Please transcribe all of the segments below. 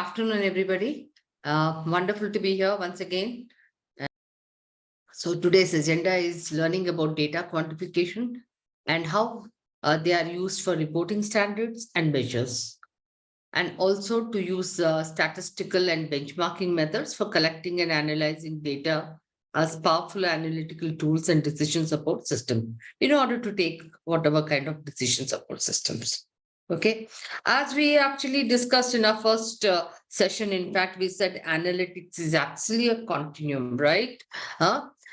afternoon, everybody. Wonderful to be here once again. So today's agenda is learning about data quantification and how they are used for reporting standards and measures, and also to use statistical and benchmarking methods for collecting and analyzing data as powerful analytical tools and decision support system in order to take whatever kind of decision support systems. Okay, as we actually discussed in our first session, in fact, we said analytics is actually a continuum, right?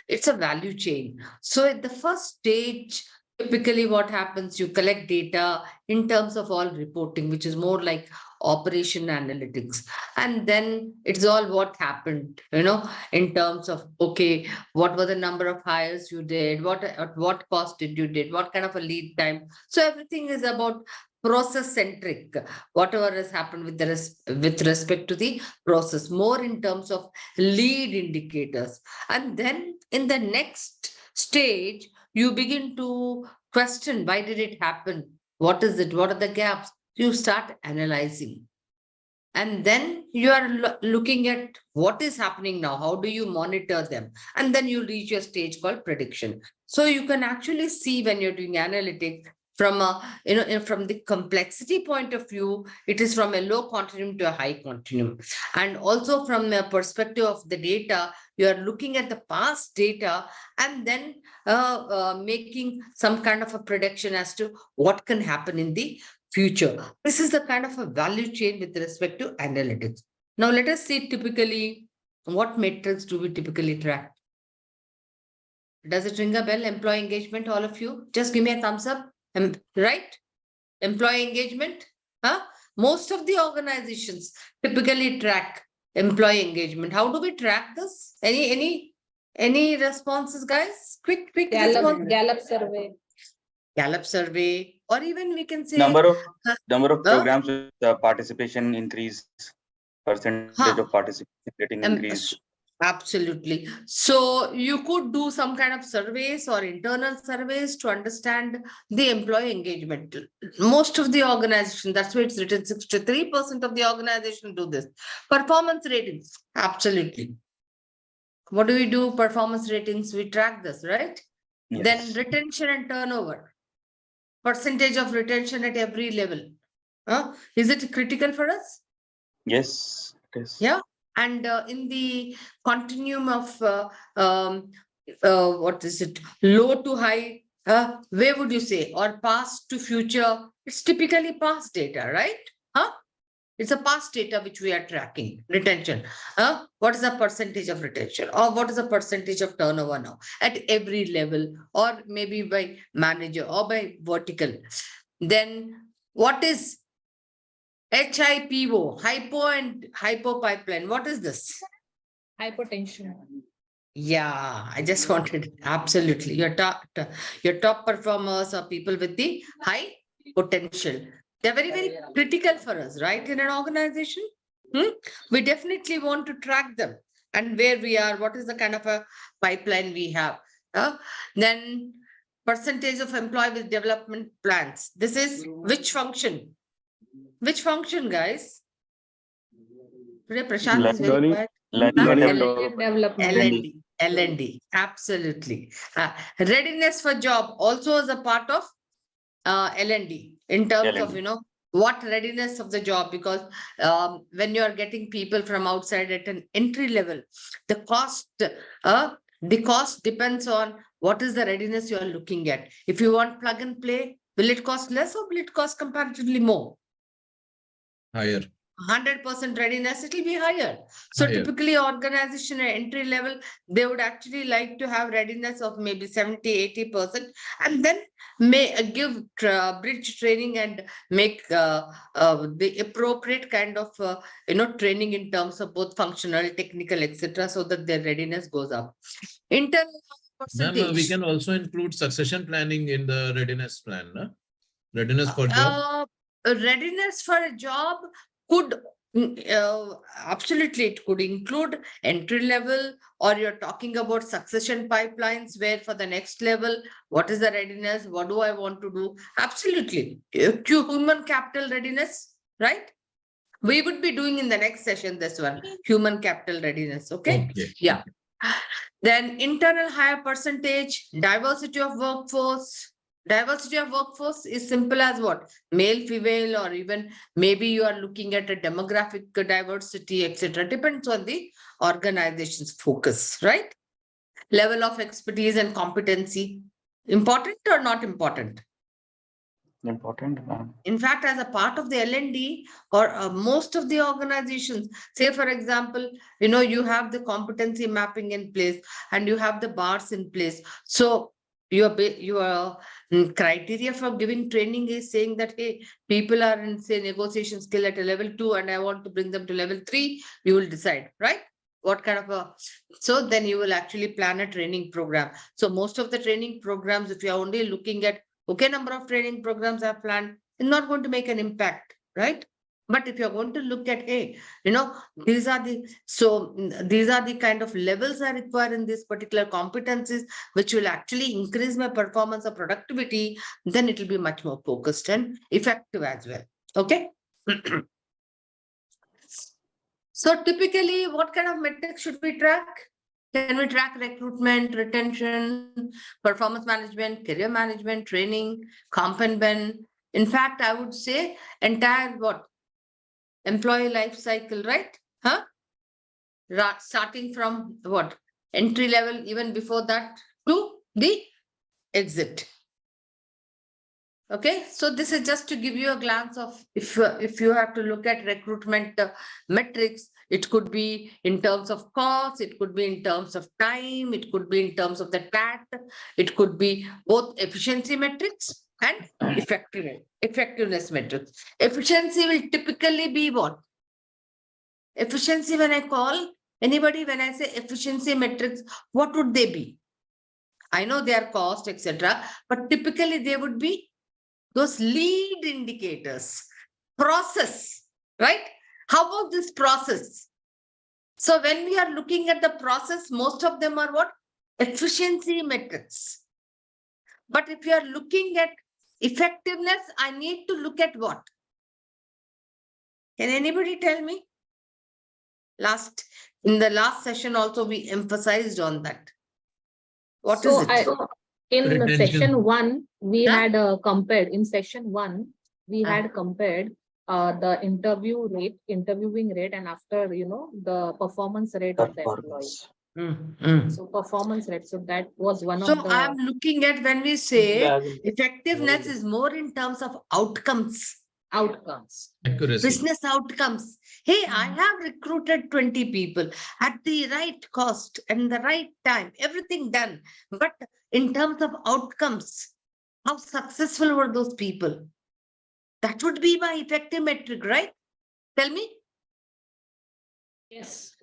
It's a value chain. So at the first stage, typically what happens, you collect data in terms of all reporting, which is more like operation analytics. And then it's all what happened, in terms of, okay, what were the number of hires you did, at what cost did you did, what kind of a lead time. So everything is about process centric, whatever has happened with respect to the process, more in terms of lead indicators. And then in the next stage, you begin to question, why did it happen? What is it? What are the gaps? You start analyzing. And then you are looking at what is happening now. How do you monitor them? And then you reach a stage called prediction. So you can actually see when you're doing analytics from from the complexity point of view, it is from a low continuum to a high continuum. And also from the perspective of the data, you are looking at the past data and then making some kind of a prediction as to what can happen in the future. This is the kind of a value chain with respect to analytics. Now let us see typically what metrics do we typically track. Does it ring a bell? Employee engagement, all of you? Just give me a thumbs up. Right? Employee engagement. Most of the organizations typically track employee engagement. How do we track this? Any responses, guys? Quick Gallup survey. Gallup survey, or even we can say number of programs with participation increase, percentage of participation getting increased. Absolutely. So you could do some kind of surveys or internal surveys to understand the employee engagement. Most of the organization, that's why it's written 63% of the organization do this. Performance ratings, absolutely. What do we do? Performance ratings, we track this, right? Yes. Then retention and turnover. Percentage of retention at every level. Is it critical for us? Yes, it is. Yeah. And in the continuum of what is it, low to high, where would you say, or past to future? It's typically past data, right? It's a past data which we are tracking. Retention. What is the percentage of retention, or what is the percentage of turnover now at every level, or maybe by manager or by vertical? Then what is HIPO, hypo and hypo pipeline? What is this? Hypotension. Yeah, I just wanted, absolutely. Your top performers are people with the high potential. They're very, very critical for us, right? In an organization, we definitely want to track them and where we are, what is the kind of a pipeline we have. Then percentage of employee with development plans. This is which function? Which function, guys? Today, Prashant is very quiet. L&D, absolutely. Readiness for job also is a part of L&D in terms of, what readiness of the job, because when you are getting people from outside at an entry level, the cost depends on what is the readiness you are looking at. If you want plug and play, will it cost less or will it cost comparatively more? Higher. 100% readiness, it will be higher. So typically organization at entry level, they would actually like to have readiness of maybe 70-80%, and then may give bridge training and make the appropriate kind of training in terms of both functional, technical, etc., so that their readiness goes up. Internal percentage. We can also include succession planning in the readiness plan, no? Readiness for job. Readiness for a job could absolutely, it could include entry level, or you're talking about succession pipelines where for the next level, what is the readiness? What do I want to do? Absolutely. Human capital readiness, right? We would be doing in the next session this one, human capital readiness. Okay. Okay. Yeah. Then internal hire percentage, diversity of workforce. Diversity of workforce is simple as what? Male, female, or even maybe you are looking at a demographic diversity, etc. Depends on the organization's focus, right? Level of expertise and competency. Important or not important? Important, ma'am. In fact, as a part of the L&D or most of the organizations, say for example, you have the competency mapping in place and you have the bars in place. So your criteria for giving training is saying that, hey, people are in, say, negotiation skill at a level 2 and I want to bring them to level 3, you will decide, right? What kind of so then you will actually plan a training program. So most of the training programs, if you are only looking at okay, number of training programs are planned, it's not going to make an impact, right? But if you're going to look at, hey, these are the kind of levels I require in these particular competencies, which will actually increase my performance or productivity, then it will be much more focused and effective as well. Okay. So typically, what kind of metrics should we track? Can we track recruitment, retention, performance management, career management, training, comp and ben? In fact, I would say entire what? Employee life cycle, right? Huh? Starting from what? Entry level, even before that, to the exit. Okay, so this is just to give you a glance of if you have to look at recruitment metrics, it could be in terms of cost, it could be in terms of time, it could be in terms of the TAT, it could be both efficiency metrics and effectiveness metrics. Efficiency will typically be what? Efficiency, when I call anybody, when I say efficiency metrics, what would they be? I know they are cost, etc., but typically they would be those lead indicators, process, right? How about this process? So when we are looking at the process, most of them are what? Efficiency metrics. But if you are looking at effectiveness, I need to look at what? Can anybody tell me? In the last session also, we emphasized on that. What is it? In Retention. session 1, we Huh? had compared. In session 1, we had compared the interviewing rate, and after the performance rate of the employee. So performance rate. So that was one So of the. I'm looking at when we say effectiveness is more in terms of outcomes. Accuracy. Business outcomes. Hey, I have recruited 20 people at the right cost and the right time, everything done. But in terms of outcomes, how successful were those people? That would be my effective metric, right? Tell me. Yes.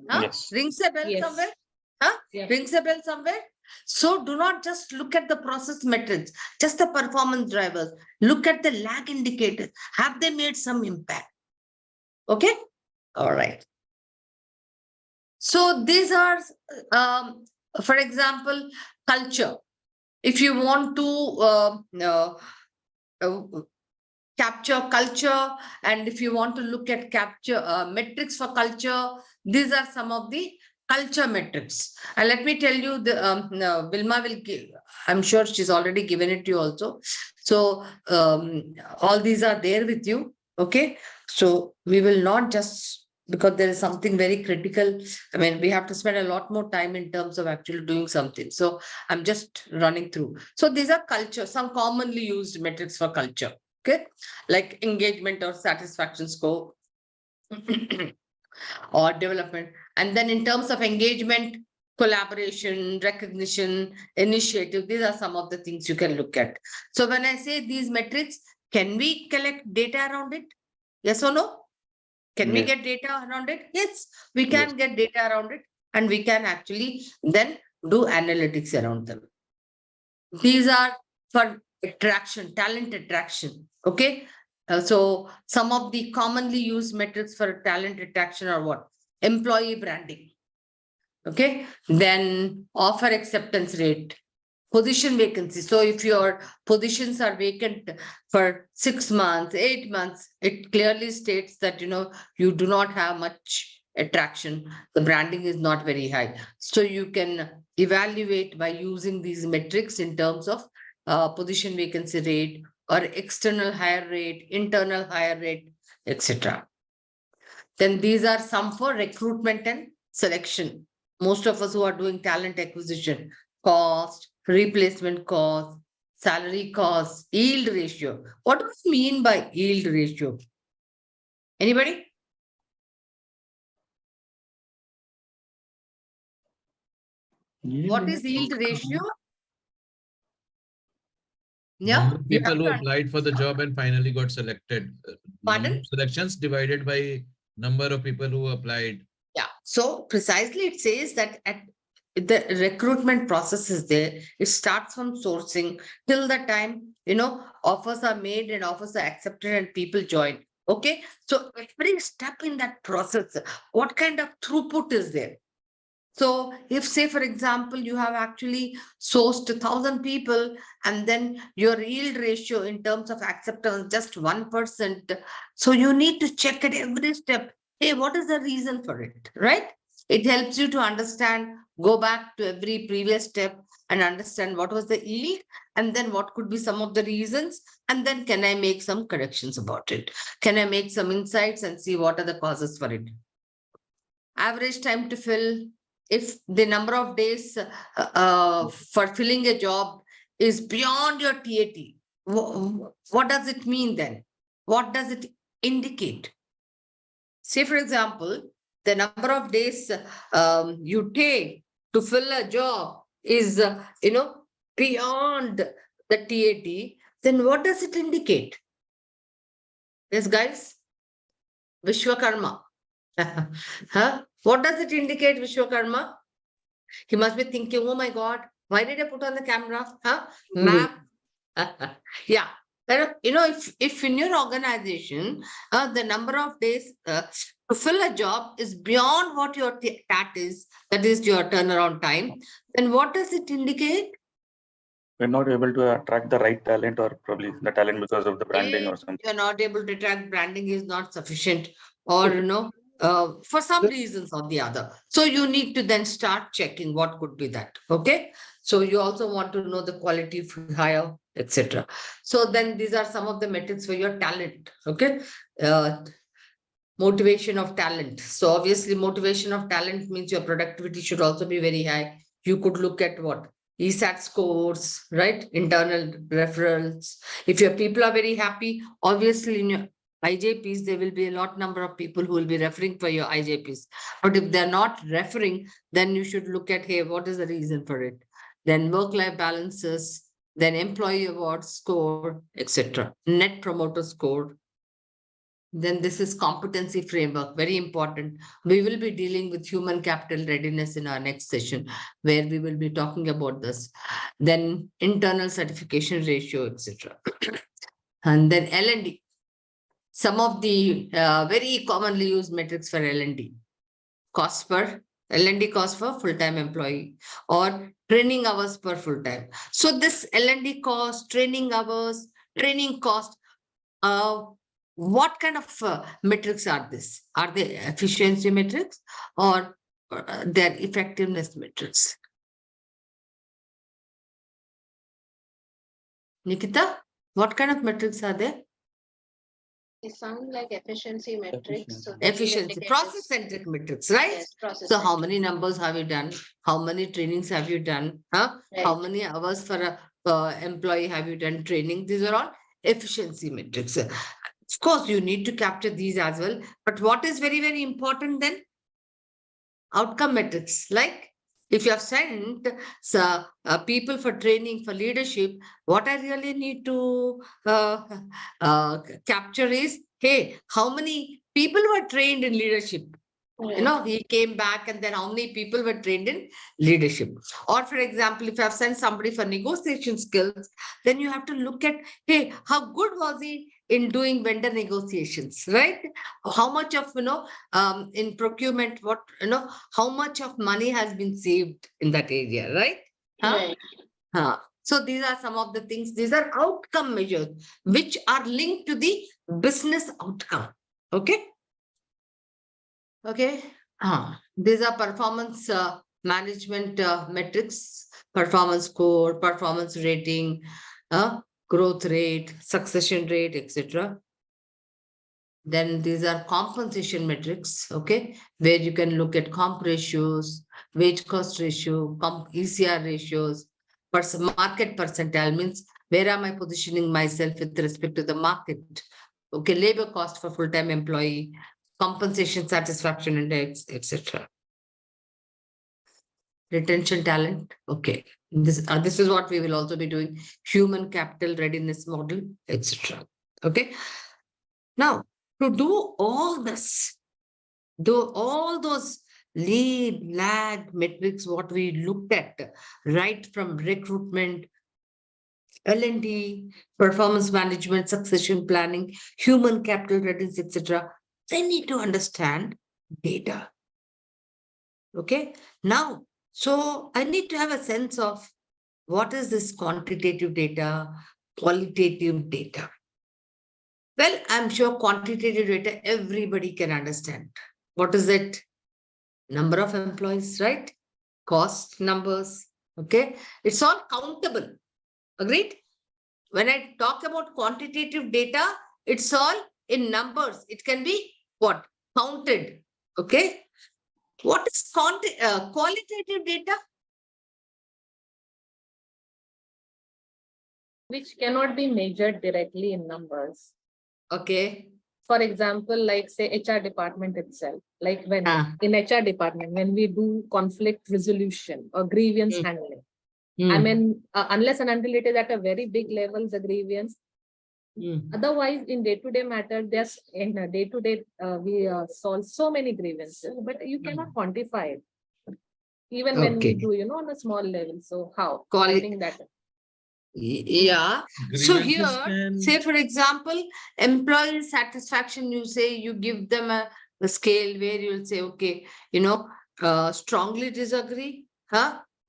Huh? Yes. Rings a bell Yes. somewhere? Huh? Yes. Rings a bell somewhere? So do not just look at the process metrics, just the performance drivers. Look at the lag indicators. Have they made some impact? Okay. All right. So these are, for example, culture. If you want to capture culture, and if you want to look at capture metrics for culture, these are some of the culture metrics. And let me tell you, Vilma will give, I'm sure she's already given it to you also. So all these are there with you. Okay. So we will not just, because there is something very critical. I mean, we have to spend a lot more time in terms of actually doing something. So I'm just running through. So these are culture, some commonly used metrics for culture. Okay, like engagement or satisfaction score or development. And then in terms of engagement, collaboration, recognition, initiative, these are some of the things you can look at. So when I say these metrics, can we collect data around it? Yes or no? Can we Yes. get data around it? Yes, we can get data around it, and we can actually then do analytics around them. These are for attraction, talent attraction. Okay. So some of the commonly used metrics for talent attraction are what? Employee branding. Okay. Then offer acceptance rate, position vacancy. So if your positions are vacant for 6 months, 8 months, it clearly states that, you do not have much attraction. The branding is not very high. So you can evaluate by using these metrics in terms of position vacancy rate or external hire rate, internal hire rate, etc. Then these are some for recruitment and selection. Most of us who are doing talent acquisition, cost, replacement cost, salary cost, yield ratio. What do you mean by yield ratio? Anybody? What is yield ratio? Yeah. Number of people who applied for the job and finally got selected. Pardon? Number of selections divided by number of people who applied. Yeah. So precisely it says that at the recruitment process is there. It starts from sourcing till the time, offers are made and offers are accepted and people join. Okay. So every step in that process, what kind of throughput is there? So if, say, for example, you have actually sourced 1,000 people and then your yield ratio in terms of acceptance just 1%. So you need to check at every step. Hey, what is the reason for it, right? It helps you to understand, go back to every previous step and understand what was the yield and then what could be some of the reasons. And then can I make some corrections about it? Can I make some insights and see what are the causes for it? Average time to fill. If the number of days for filling a job is beyond your TAT, what does it mean then? What does it indicate? Say, for example, the number of days you take to fill a job is, beyond the TAT, then what does it indicate? Yes, guys? Vishwakarma. Huh? What does it indicate, Vishwakarma? He must be thinking, oh my God, why did I put on the camera? Huh? Map. Yeah. If in your organization, the number of days to fill a job is beyond what your TAT is, that is your turnaround time, then what does it indicate? We're not able to attract the right talent, or probably the talent because of the branding or something. You're not able to attract, branding is not sufficient, or for some reasons or the other. So you need to then start checking what could be that. Okay. So you also want to know the quality of hire, etc. So then these are some of the metrics for your talent. Okay. Motivation of talent. So obviously motivation of talent means your productivity should also be very high. You could look at what? ESAT scores, right? Internal referrals. If your people are very happy, obviously in your IJPs, there will be a lot number of people who will be referring for your IJPs. But if they're not referring, then you should look at, hey, what is the reason for it? Then work-life balances, then employee award score, etc. Net promoter score. Then this is competency framework, very important. We will be dealing with human capital readiness in our next session, where we will be talking about this. Then internal certification ratio, etc. And then L&D. Some of the very commonly used metrics for L&D. Cost per L&D cost for full-time employee or training hours per full-time. So this L&D cost, training hours, training cost, what kind of metrics are this? Are they efficiency metrics or their effectiveness metrics? Nikita, what kind of metrics are there? They sound like efficiency metrics. So efficiency, process-centric metrics, right? Yes, process. So how many numbers have you done? How many trainings have you done? Huh? Right. How many hours for a employee have you done training? These are all efficiency metrics. Of course, you need to capture these as well. But what is very, very important then? Outcome metrics. Like if you have sent people for training for leadership, what I really need to capture is, hey, how many people were trained in leadership? Right. He came back and then how many people were trained in leadership? Or for example, if I've sent somebody for negotiation skills, then you have to look at, hey, how good was he in doing vendor negotiations, right? How much of, in procurement, how much of money has been saved in that area, right? Huh? Right. So these are some of the things. These are outcome measures which are linked to the business outcome. Okay. Okay. These are performance management metrics, performance score, performance rating, growth rate, succession rate, etc. Then these are compensation metrics, okay, where you can look at comp ratios, wage cost ratio, ECR ratios, market percentile means where am I positioning myself with respect to the market? Okay, labor cost for full-time employee, compensation satisfaction index, etc. Retention talent, okay. This is what we will also be doing. Human capital readiness model, etc. Okay. Now, to do all this, all those lead, lag metrics, what we looked at, right from recruitment, L&D, performance management, succession planning, human capital readiness, etc. They need to understand data. Okay. Now, so I need to have a sense of what is this quantitative data, qualitative data. Well, I'm sure quantitative data, everybody can understand. What is it? Number of employees, right? Cost numbers, okay? It's all countable, agreed? When I talk about quantitative data, it's all in numbers. It can be what? Counted, okay? What is qualitative data? Which cannot be measured directly in numbers. Okay. For example, like say HR department itself, like when in HR department, when we do conflict resolution or grievance handling, I mean, unless and until it is at a very big level, the grievance, otherwise in day-to-day matter, there's in a day-to-day, we solve so many grievances, but you cannot quantify it. Even when we do, on a small level. So how? I think that. Yeah. So here, say for example, employee satisfaction, you say you give them a scale where you'll say, okay, strongly disagree,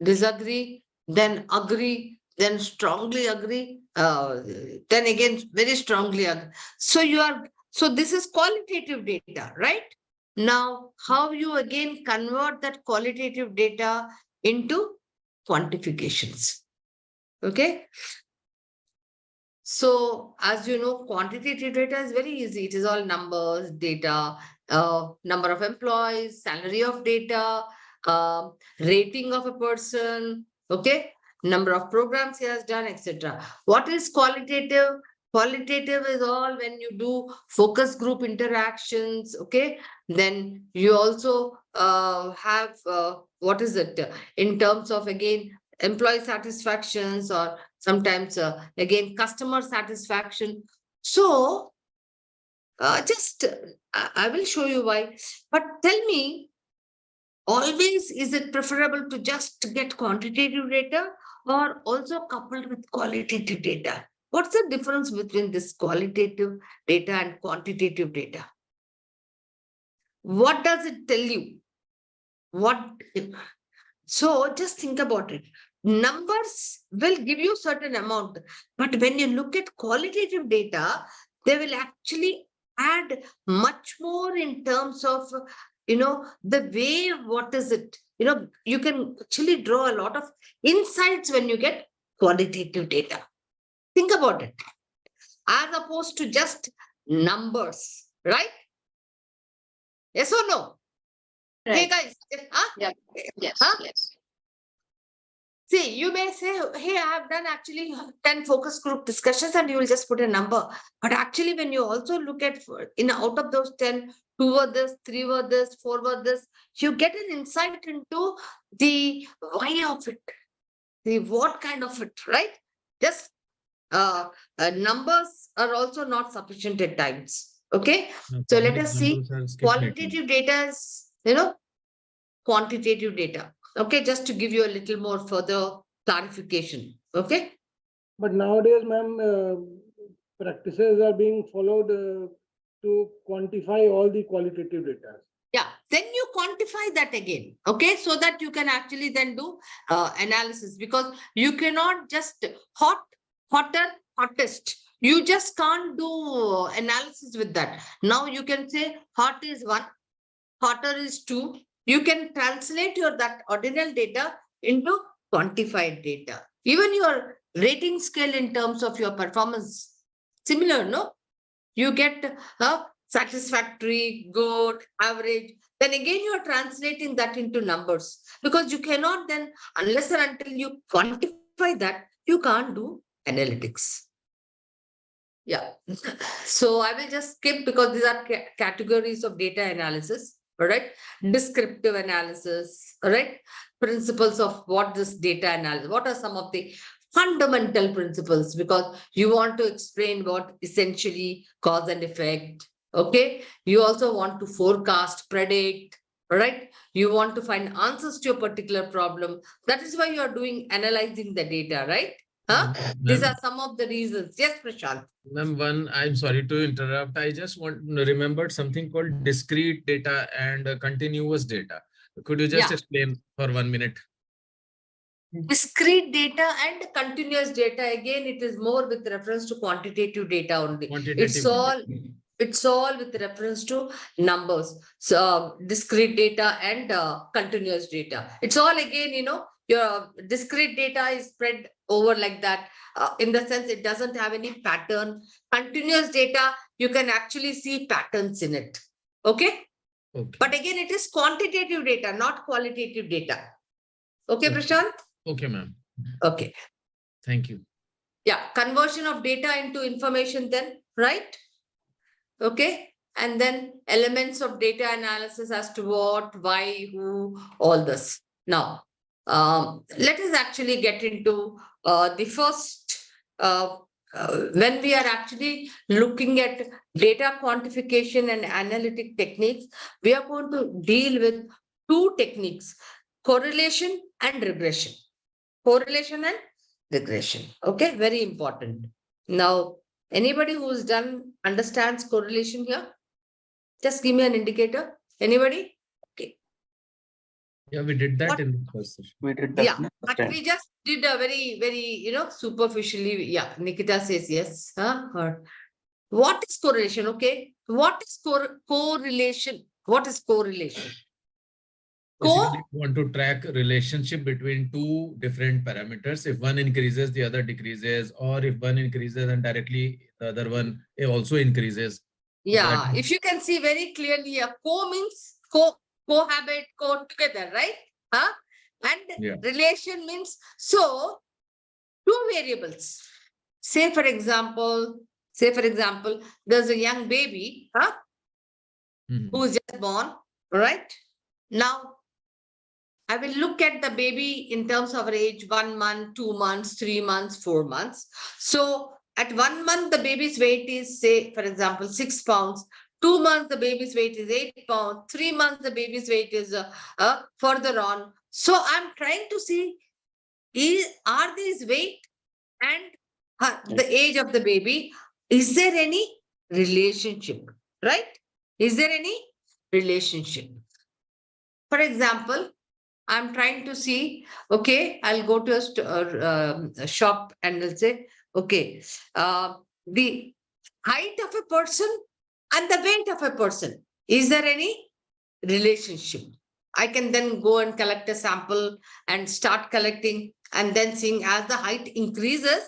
disagree, then agree, then strongly agree, then again very strongly agree. So this is qualitative data, right? Now, how you again convert that qualitative data into quantifications? Okay. So as you know, quantitative data is very easy. It is all numbers, data, number of employees, salary of data, rating of a person, okay, number of programs he has done, etc. What is qualitative? Qualitative is all when you do focus group interactions, okay. Then you also have, what is it, in terms of, again, employee satisfactions, or sometimes again customer satisfaction. So I will show you why, but tell me, always is it preferable to just get quantitative data or also coupled with qualitative data? What's the difference between this qualitative data and quantitative data? What does it tell you? So just think about it. Numbers will give you certain amount, but when you look at qualitative data, they will actually add much more in terms of, the way, what is it? You can actually draw a lot of insights when you get qualitative data. Think about it. As opposed to just numbers, right? Yes or no? Right. Hey guys, Yeah. Yes. Yes. See, you may say, hey, I have done actually 10 focus group discussions, and you will just put a number. But actually, when you also look at, out of those 10, 2 were this, 3 were this, 4 were this, you get an insight into the why of it, the what kind of it, right? Just numbers are also not sufficient at times. Okay. So let us see. Qualitative data is, quantitative data. Okay, just to give you a little more further clarification. Okay. But nowadays, ma'am, practices are being followed to quantify all the qualitative data. Yeah, then you quantify that again, okay, so that you can actually then do analysis, because you cannot just hottest. You just can't do analysis with that. Now you can say hot is 1, hotter is 2. You can translate your that ordinal data into quantified data. Even your rating scale in terms of your performance, similar, no? You get satisfactory, good, average. Then again, you are translating that into numbers, because you cannot then, unless and until you quantify that, you can't do analytics. Yeah. So I will just skip, because these are categories of data analysis. All right. Descriptive analysis. All right. Principles of what this data analysis, what are some of the fundamental principles, because you want to explain what essentially cause and effect. Okay. You also want to forecast, predict. All right. You want to find answers to a particular problem. That is why you are doing analyzing the data, right? Huh? These are some of the reasons. Yes, Prashant. Ma'am, I'm sorry to interrupt. I just remembered something called discrete data and continuous data. Could you just explain for 1 minute? Discrete data and continuous data, again, it is more with reference to quantitative data only. It's all with reference to numbers. So discrete data and continuous data. It's all again, your discrete data is spread over like that. In the sense, it doesn't have any pattern. Continuous data, you can actually see patterns in it. Okay? But again, it is quantitative data, not qualitative data. Okay, Prashant? Okay, ma'am. Okay. Thank you. Yeah, conversion of data into information then, right? Okay. And then elements of data analysis as to what, why, who, all this. Now, let us actually get into the first, when we are actually looking at data quantification and analytic techniques, we are going to deal with 2 techniques, correlation and regression. Correlation and regression. Okay, very important. Now, anybody who's done understands correlation here? Just give me an indicator. Anybody? Okay. Yeah, we did that in the first session. We did that. Yeah, but we just did a very, superficially. Yeah, Nikita says yes. Huh? Or what is correlation? Okay. What is correlation? What is correlation? Basically, you want to track relationship between 2 different parameters. If one increases, the other decreases, or if one increases and directly the other one also increases. Yeah, if you can see very clearly, a co means cohabit, together, right? Huh? And relation means, so 2 variables. Say for example, there's a young baby, who's just born, right? Now, I will look at the baby in terms of age, 1 month, 2 months, 3 months, 4 months. So at 1 month, the baby's weight is, say, for example, 6 pounds. 2 months, the baby's weight is 8 pounds. 3 months, the baby's weight is further on. So I'm trying to see, are these weight and the age of the baby, is there any relationship, right? Is there any relationship? For example, I'm trying to see, okay, I'll go to a shop and I'll say, okay, the height of a person and the weight of a person, is there any relationship? I can then go and collect a sample and start collecting, and then seeing as the height increases,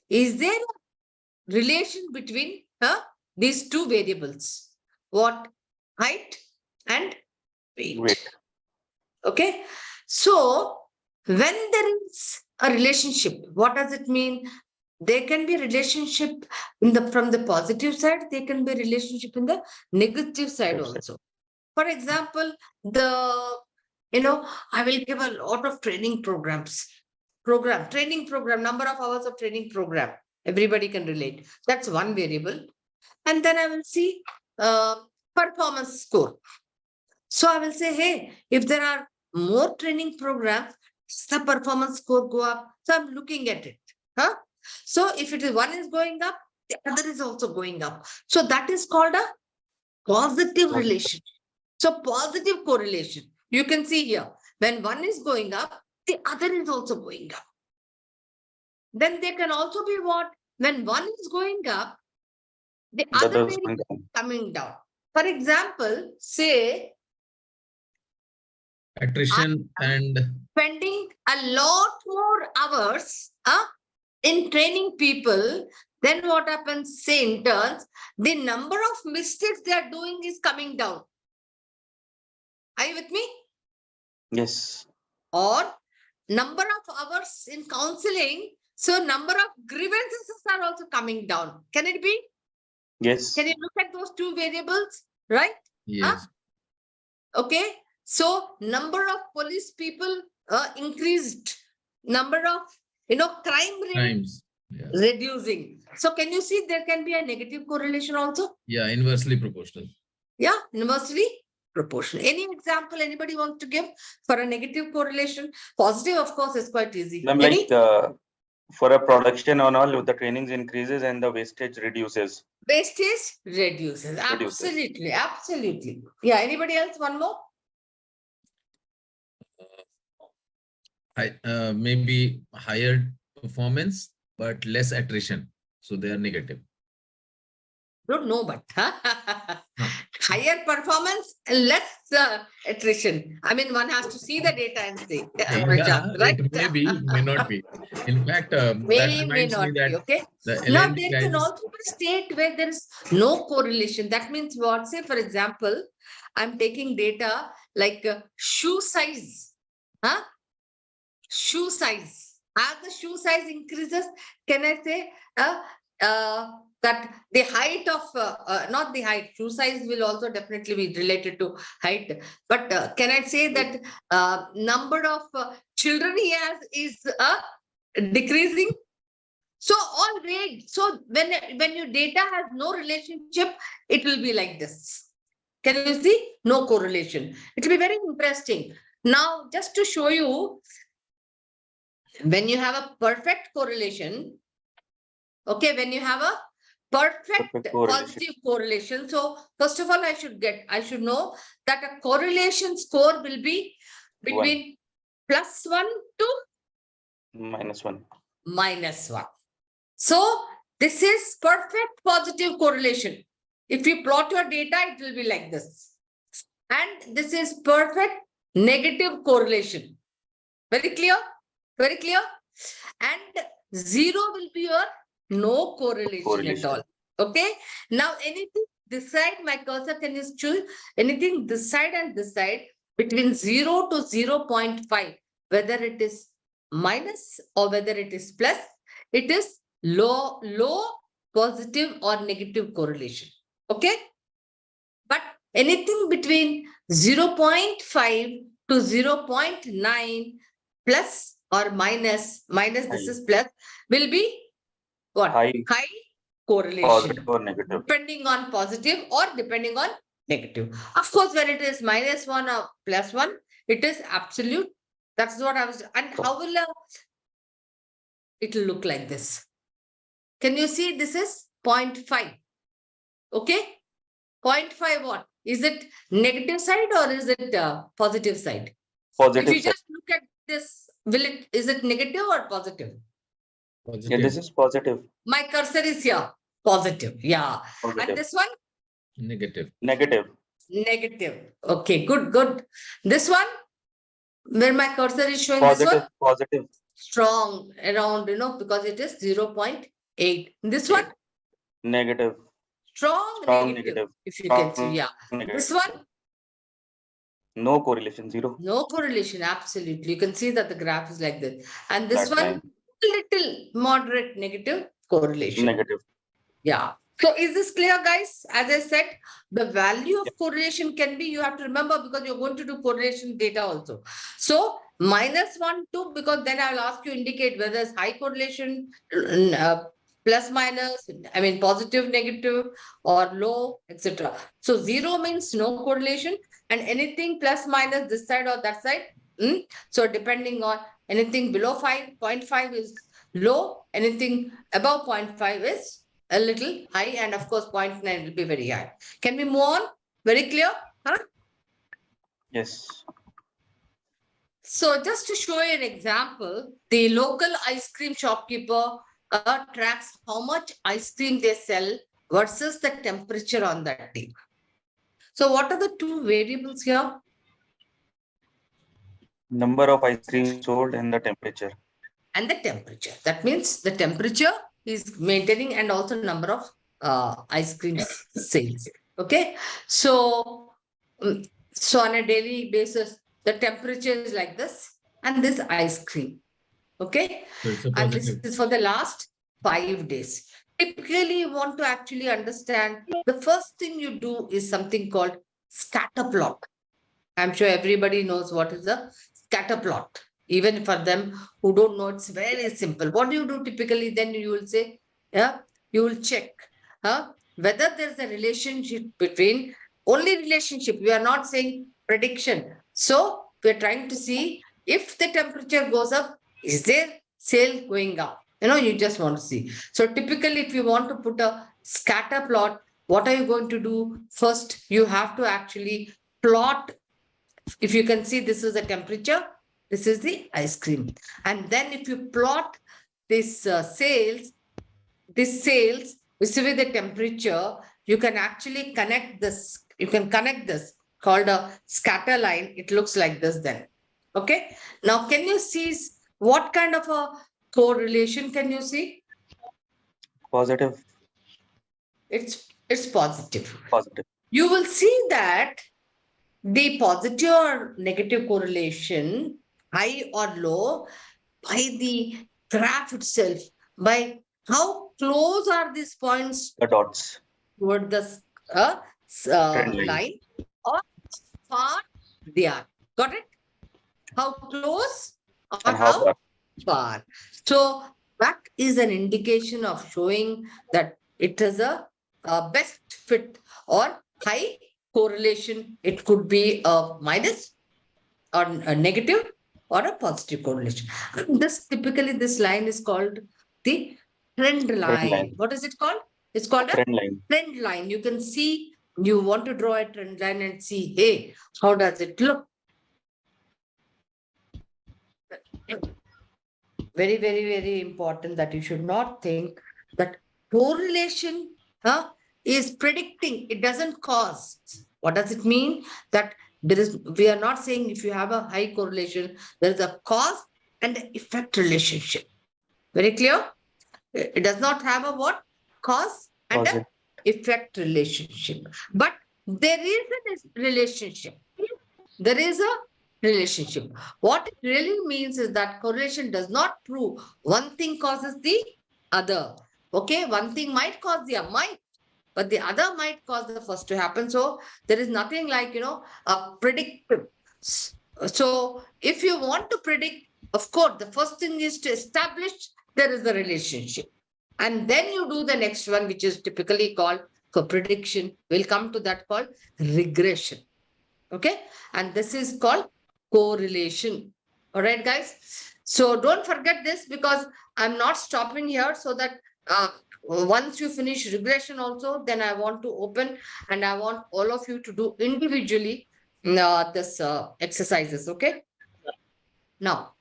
is there a relation between these 2 variables? What? Height and weight. Okay. So when there is a relationship, what does it mean? There can be relationship from the positive side, there can be relationship in the negative side also. For example, I will give a lot of training programs. Number of hours of training program. Everybody can relate. That's one variable. And then I will see performance score. So I will say, hey, if there are more training programs, the performance score go up. So I'm looking at it. So if it is one is going up, the other is also going up. So that is called a positive relationship. So positive correlation. You can see here, when one is going up, the other is also going up. Then there can also be what? When one is going up, the other is coming down. For example, say attrition and spending a lot more hours in training people, then what happens, say interns, the number of mistakes they are doing is coming down. Are you with me? Yes. Or number of hours in counseling, so number of grievances are also coming down. Can it be? Yes. Can you look at those two variables, right? yes. Okay. So number of police people increased, number of crime rate Crimes. Yeah. reducing. So can you see there can be a negative correlation also? Yeah, inversely proportional. Yeah, inversely proportional. Any example anybody wants to give for a negative correlation? Positive, of course, is quite easy. Ma'am, like for a production and all, the trainings increases and the wastage reduces. Wastage reduces. Absolutely, absolutely. Yeah. Anybody else? One more. Maybe higher performance but less attrition, so they are negative. Don't know, but higher performance, less attrition. I mean, one has to see the data and see. Right? It may be, may not be. In fact, that may reminds not me that be, okay. the Now, L&D there can guys, also be a state where there is no correlation. That means what? Say, for example, I'm taking data like shoe size. Shoe size. As the shoe size increases, can I say that the height of, not the height, shoe size will also definitely be related to height. But can I say that number of children he has is decreasing? So all rate. So when your data has no relationship, it will be like this. Can you see? No correlation. It will be very interesting. Now, just to show you, when you have a perfect correlation, okay, when you have a perfect positive correlation. So first of all, I should know that a correlation score will be between +1 to -1. So this is perfect positive correlation. If you plot your data, it will be like this. And this is perfect negative correlation. Very clear? Very clear? And 0 will be your no correlation at all. Okay. Now anything this side, my cursor can just choose anything this side and this side between 0 to 0.5, whether it is minus or whether it is plus, it is low positive or negative correlation. Okay. But anything between 0.5 to 0.9 plus or minus, this is plus, will be what? High correlation. Positive or negative. Depending on positive or depending on negative. Of course, when it is -1 or +1, it is absolute. That's what I was. And how will it will look like this? Can you see this is 0.5? Okay. 0.5 what? Is it negative side or is it positive side? Positive. If you just look at this, is it negative or positive? positive. Yeah, this is positive. My cursor is here. Positive. Yeah. Positive. And this one? Negative. Negative. Negative. Okay, good. This one, where my cursor is showing positive, this one? Positive. Strong around, because it is 0.8. This one? Negative. Strong negative. If you can see, yeah. Negative. This one? No correlation, 0. No correlation, absolutely. You can see that the graph is like this. And this Flat one, line. little moderate negative correlation. Negative. Yeah. So is this clear, guys? As I said, the value of correlation can be, you have to remember, because you're going to do correlation data also. So -1, 2, because then I'll ask you indicate whether it's high correlation, plus minus, I mean positive, negative, or low, etc. So 0 means no correlation, and anything plus minus this side or that side. So depending on anything below 0.5 is low, anything above 0.5 is a little high, and of course 0.9 will be very high. Can we move on? Very clear? Huh? Yes. So just to show you an example, the local ice cream shopkeeper tracks how much ice cream they sell versus the temperature on that day. So what are the two variables here? Number of ice cream sold and the temperature. And the temperature. That means the temperature is maintaining and also number of ice cream sales. Okay. So, so on a daily basis, the temperature is like this and this ice cream. Okay. So it's a And this positive. is for the last 5 days. Typically, you want to actually understand the first thing you do is something called scatter plot. I'm sure everybody knows what is a scatter plot. Even for them who don't know, it's very simple. What do you do typically? Then you will say, yeah, you will check whether there's a relationship between only relationship. We are not saying prediction. So we're trying to see if the temperature goes up, is there sale going up? You know, you just want to see. So typically, if you want to put a scatter plot, what are you going to do? First, you have to actually plot. If you can see, this is the temperature, this is the ice cream. And then if you plot this sales with the temperature, you can actually connect this. You can connect this called a scatter line. It looks like this then. Okay. Now, can you see what kind of a correlation can you see? Positive. It's positive. Positive. You will see that the positive or negative correlation, high or low, by the graph itself, by how close are these points The dots. toward the Trend line. line, or far they are. Got it? How close or And how how far? far. So that is an indication of showing that it is a best fit or high correlation. It could be a minus or a negative or a positive correlation. This typically, this line is called the trend Trend line. line. What is it called? It's called a Trend line. trend line. You can see, you want to draw a trend line and see, hey, how does it look? Very, very, very important that you should not think that correlation is predicting. It doesn't cause. What does it mean? That we are not saying if you have a high correlation, there is a cause and effect relationship. Very clear? It does not have a what? Cause and an effect relationship. But there is a relationship. There is a relationship. What it really means is that correlation does not prove one thing causes the other. Okay, one thing might cause the other, but the other might cause the first to happen. So there is nothing like, a predictive. So if you want to predict, of course, the first thing is to establish there is a relationship. And then you do the next one, which is typically called for prediction. We'll come to that called regression. Okay, and this is called correlation. All right, guys. So don't forget this, because I'm not stopping here, so that once you finish regression also, then I want to open and I want all of you to do individually this exercises. Okay. Now,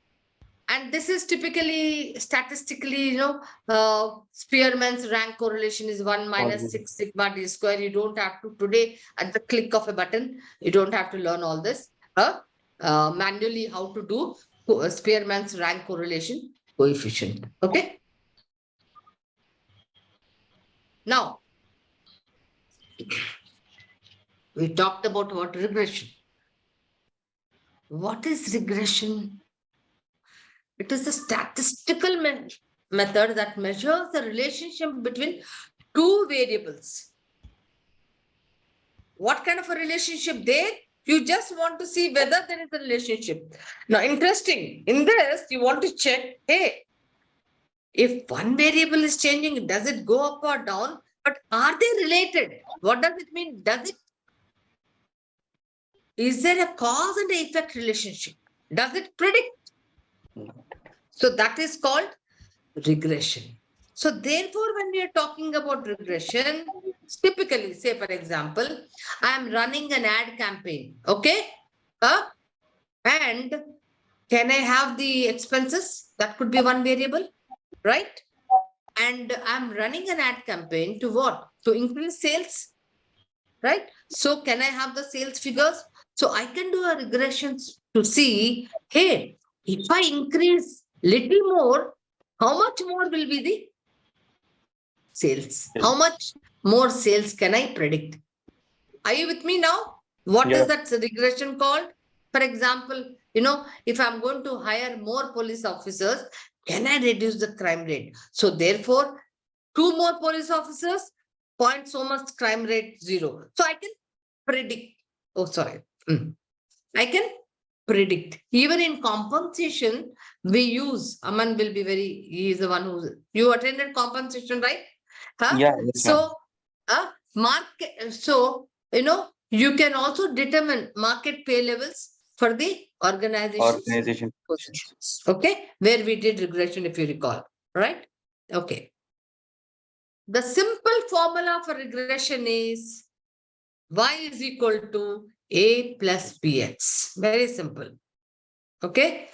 and this is typically statistically, Spearman's rank correlation is 1 minus 6 sigma d square. You don't have to today at the click of a button. You don't have to learn all this manually how to do Spearman's rank correlation coefficient. Okay. Now, we talked about what regression. What is regression? It is a statistical method that measures the relationship between two variables. What kind of a relationship there? You just want to see whether there is a relationship. Now, interesting. In this, you want to check, hey, if one variable is changing, does it go up or down? But are they related? What does it mean? Is there a cause and effect relationship? Does it predict? So that is called regression. So therefore, when we are talking about regression, typically, say for example, I am running an ad campaign. Okay. And can I have the expenses? That could be one variable, right? And I'm running an ad campaign to what? To increase sales, right? So can I have the sales figures? So I can do a regression to see, hey, if I increase little more, how much more will be the sales? How much more sales can I predict? Are you with me now? What is that regression called? For example, if I'm going to hire more police officers, can I reduce the crime rate? So therefore, 2 more police officers, point so much crime rate 0. So I can predict. Oh, sorry. I can predict. Even in compensation, we use, Aman will be he is the one you attended compensation, right? Yeah, yes, so, market, so, you can also determine market pay levels for the organization positions. Okay, where we did regression, if you recall, right? Okay. The simple formula for regression is y is equal to a plus bx. Very simple. Okay.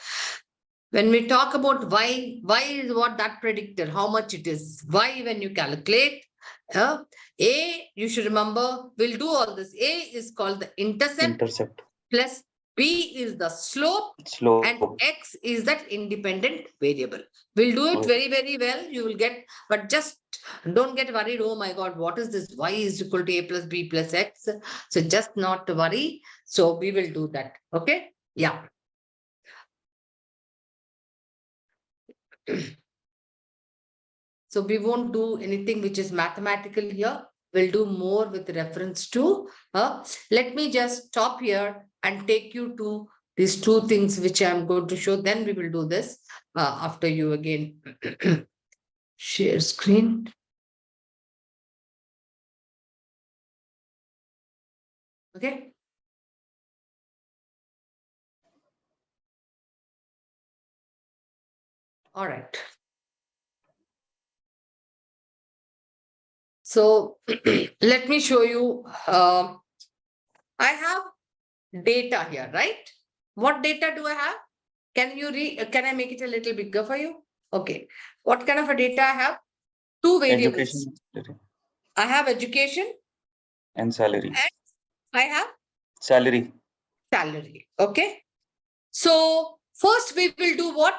When we talk about y is what that predicted, how much it is. Y, when you calculate, a, you should remember, we'll do all this. A is called the intercept. Plus B is the slope. And X is that independent variable. We'll do it very, very well. You will get, but just don't get worried. Oh my God, what is this? Y is equal to A plus B plus X. So just not to worry. So we will do that. Okay. Yeah. So we won't do anything which is mathematical here. We'll do more with reference to, let me just stop here and take you to these 2 things which I'm going to show. Then we will do this after you again share screen. Okay. All right. So let me show you. I have data here, right? What data do I have? Can you read? Can I make it a little bigger for you? Okay. What kind of a data I have? 2 variables. I have education and salary. And I have salary. Okay. So first we will do what?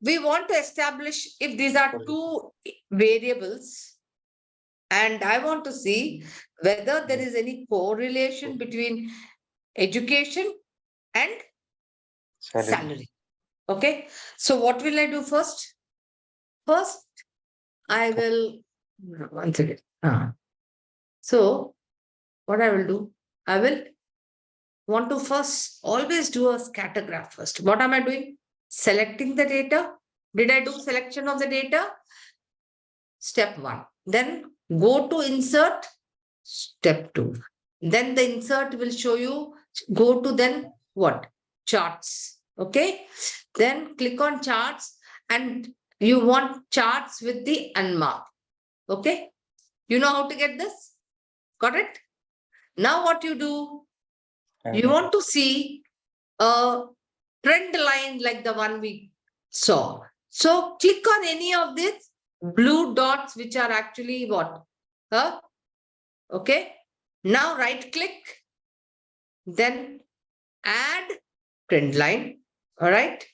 We want to establish if these are 2 variables. And I want to see whether there is any correlation between education and salary. Okay. So what will I do first? First, I will, once again. So what I will do, I will want to first always do a scatter graph first. What am I doing? Selecting the data. Did I do selection of the data? Step 1. Then go to insert. Step 2. Then the insert will show you, go to then what? Charts. Okay. Then click on charts and you want charts with the unmarked. Okay. You know how to get this? Got it? Now what you do? You want to see a trend line like the one we saw. So click on any of these blue dots, which are actually what? Okay. Now right click, then add trend line. All right.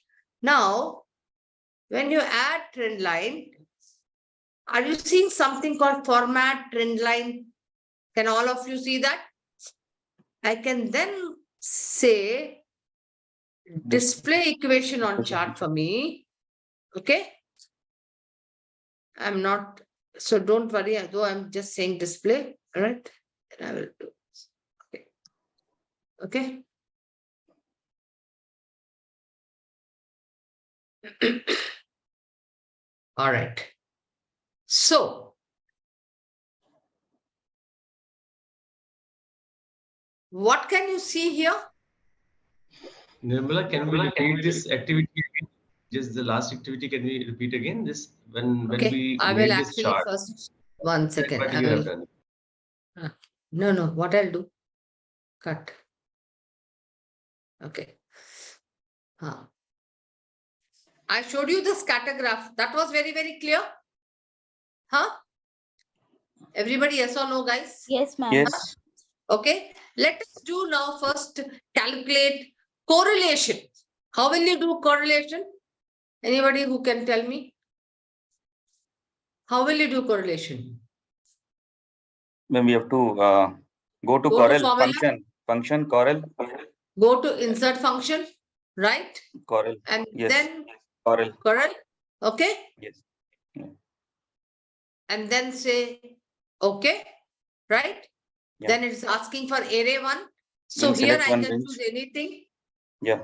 Now, when you add trend line, are you seeing something called format trend line? Can all of you see that? I can then say display equation on chart for me. Okay. I'm not, so don't worry, though I'm just saying display. All right. And I will do. Okay. Okay. All right. So what can you see here? Nirmala, can we repeat this activity again? Just the last activity, can we repeat again? This when we I made will this actually chart. first 1 second. What you have done? No, what I'll do? Cut. Okay. I showed you the scatter graph. That was very, very clear. Huh? Everybody, yes or no, guys? Yes, ma'am. Yes. Okay. Let us do now first calculate correlation. How will you do correlation? Anybody who can tell me? How will you do correlation? Then we have to go to Go to Corel formula. function Corel. Go to insert function, right? Corel. And Yes. then Corel. Corel. Okay. Yes. And then say okay, right? Yeah. Then it's asking for array 1. So Then here select I one can range. choose anything. Yeah.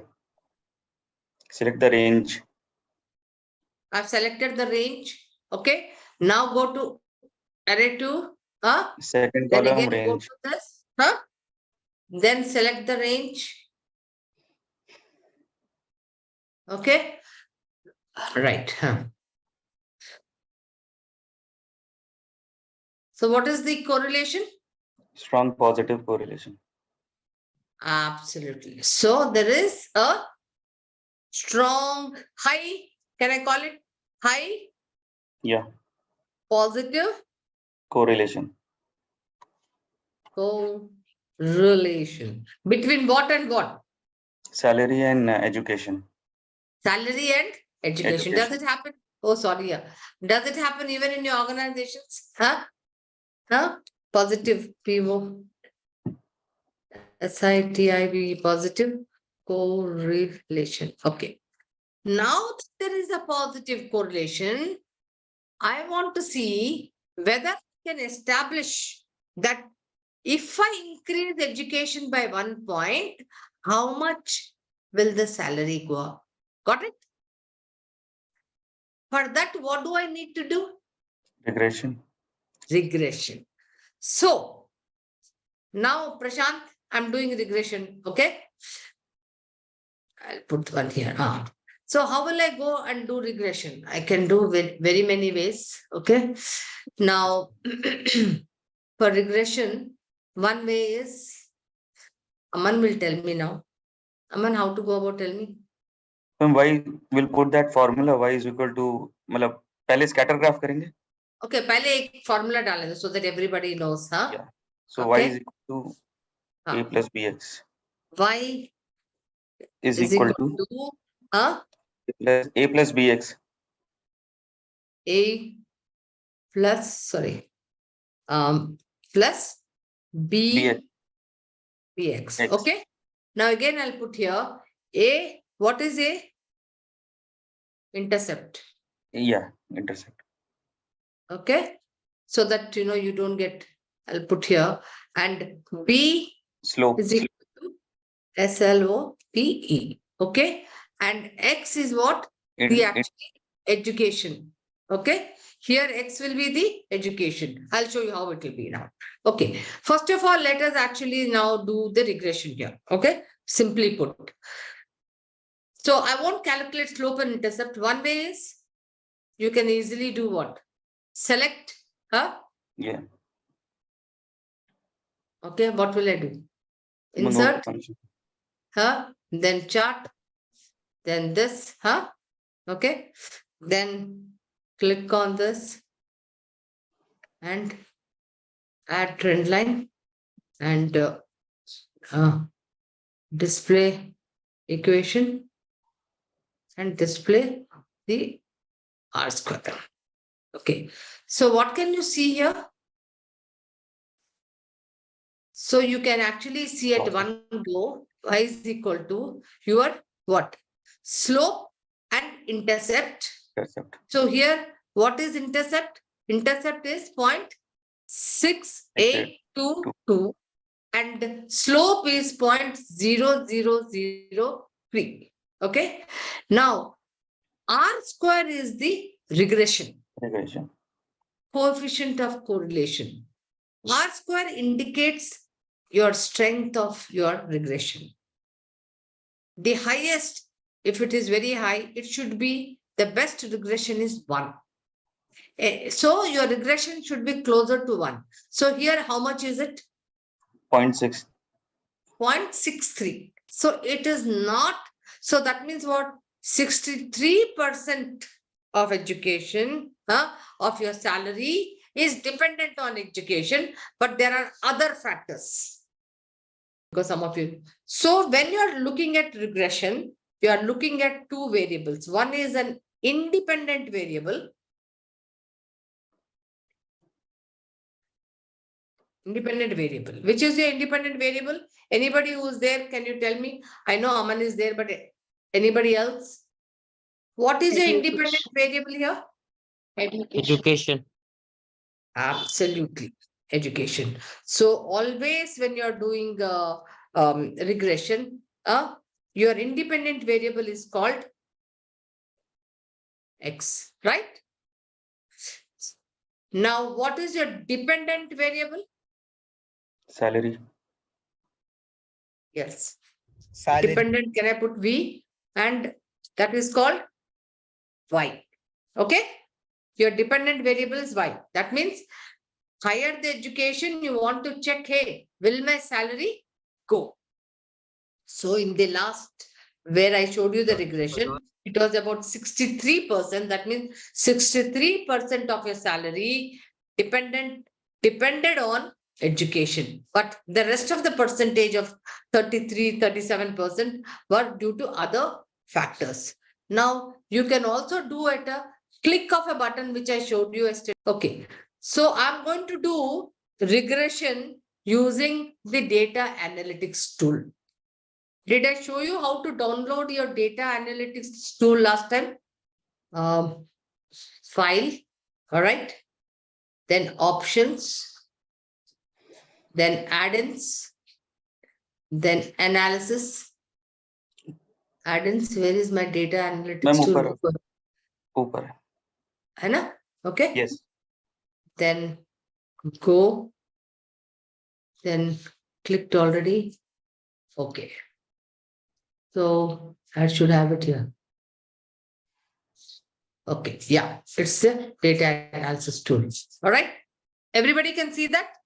Select the range. I've selected the range. Okay. Now go to array 2. Second Then column again go range. to this. Then select the range. Okay. Right. So what is the correlation? Strong positive correlation. Absolutely. So there is a strong high. Can I call it high? Yeah. Positive Correlation. correlation between what and what? Salary and education. Salary and education. Does it happen? Oh, sorry. Yeah. Does it happen even in your organizations? Positive PO. SITIB positive correlation. Okay. Now there is a positive correlation. I want to see whether I can establish that if I increase education by 1 point, how much will the salary go up? Got it? For that, what do I need to do? Regression. Regression. So, now Prashant, I'm doing regression. Okay. I'll put one here. So how will I go and do regression? I can do with very many ways. Okay. Now, for regression, one way is, Aman will tell me now. Aman, how to go about, tell me. Then y will put that formula y is equal to, मतलब पहले scatter graph करेंगे. Okay, पहले एक formula डालेंगे so that everybody knows, huh? Yeah. So okay. y is equal to a plus bx. Y is equal to a plus bx. A plus, sorry, plus b bx. Okay. Now again I'll put here a. What is a? Intercept. Yeah, intercept. Okay. So that you don't get. I'll put here, and b slope is equal to SLOPE. Okay. And x is what? The actually education. Okay. Here x will be the education. I'll show you how it will be now. Okay. First of all, let us actually now do the regression here. Okay. Simply put. So I won't calculate slope and intercept. One way is you can easily do what? Select. Yeah. Okay. What will I do? Insert. Then chart. Then this. Okay. Then click on this and add trend line and display equation and display the R square. Okay. So what can you see here? So you can actually see at one go y is equal to your what? Slope and intercept. So here, what is intercept? Intercept is 0.6822 and slope is 0.0003. Okay. Now, R square is the regression. Coefficient of correlation. R square indicates your strength of your regression. The highest, if it is very high, it should be, the best regression is 1. So your regression should be closer to 1. So here, how much is it? 0.6. 0.63. So it is not. So that means what? 63% of education, of your salary is dependent on education, but there are other factors. Because some of you. So when you are looking at regression, you are looking at two variables. One is an independent variable. Independent variable. Which is your independent variable? Anybody who's there, can you tell me? I know Aman is there, but anybody else? What is your independent variable here? Education. Absolutely. Education. So always when you're doing regression, your independent variable is called X, right? Now, what is your dependent variable? Salary. Yes. Salary. Dependent, can I put V? And that is called Y. Okay? Your dependent variable is Y. That means higher the education, you want to check, hey, will my salary go? So in the last, where I showed you the regression, it was about 63%. That means 63% of your salary depended on education. But the rest of the percentage of 37% were due to other factors. Now, you can also do at a click of a button, which I showed you yesterday. Okay. So I'm going to do regression using the data analytics tool. Did I show you how to download your data analytics tool last time? File, all right. Then options, then add-ins, then analysis. Add-ins, where is my data analytics tool? Upar. Hai na? Okay. Yes. Then go. Then clicked already. Okay. So I should have it here. Okay, yeah, it's the data analysis tool. All right. Everybody can see that?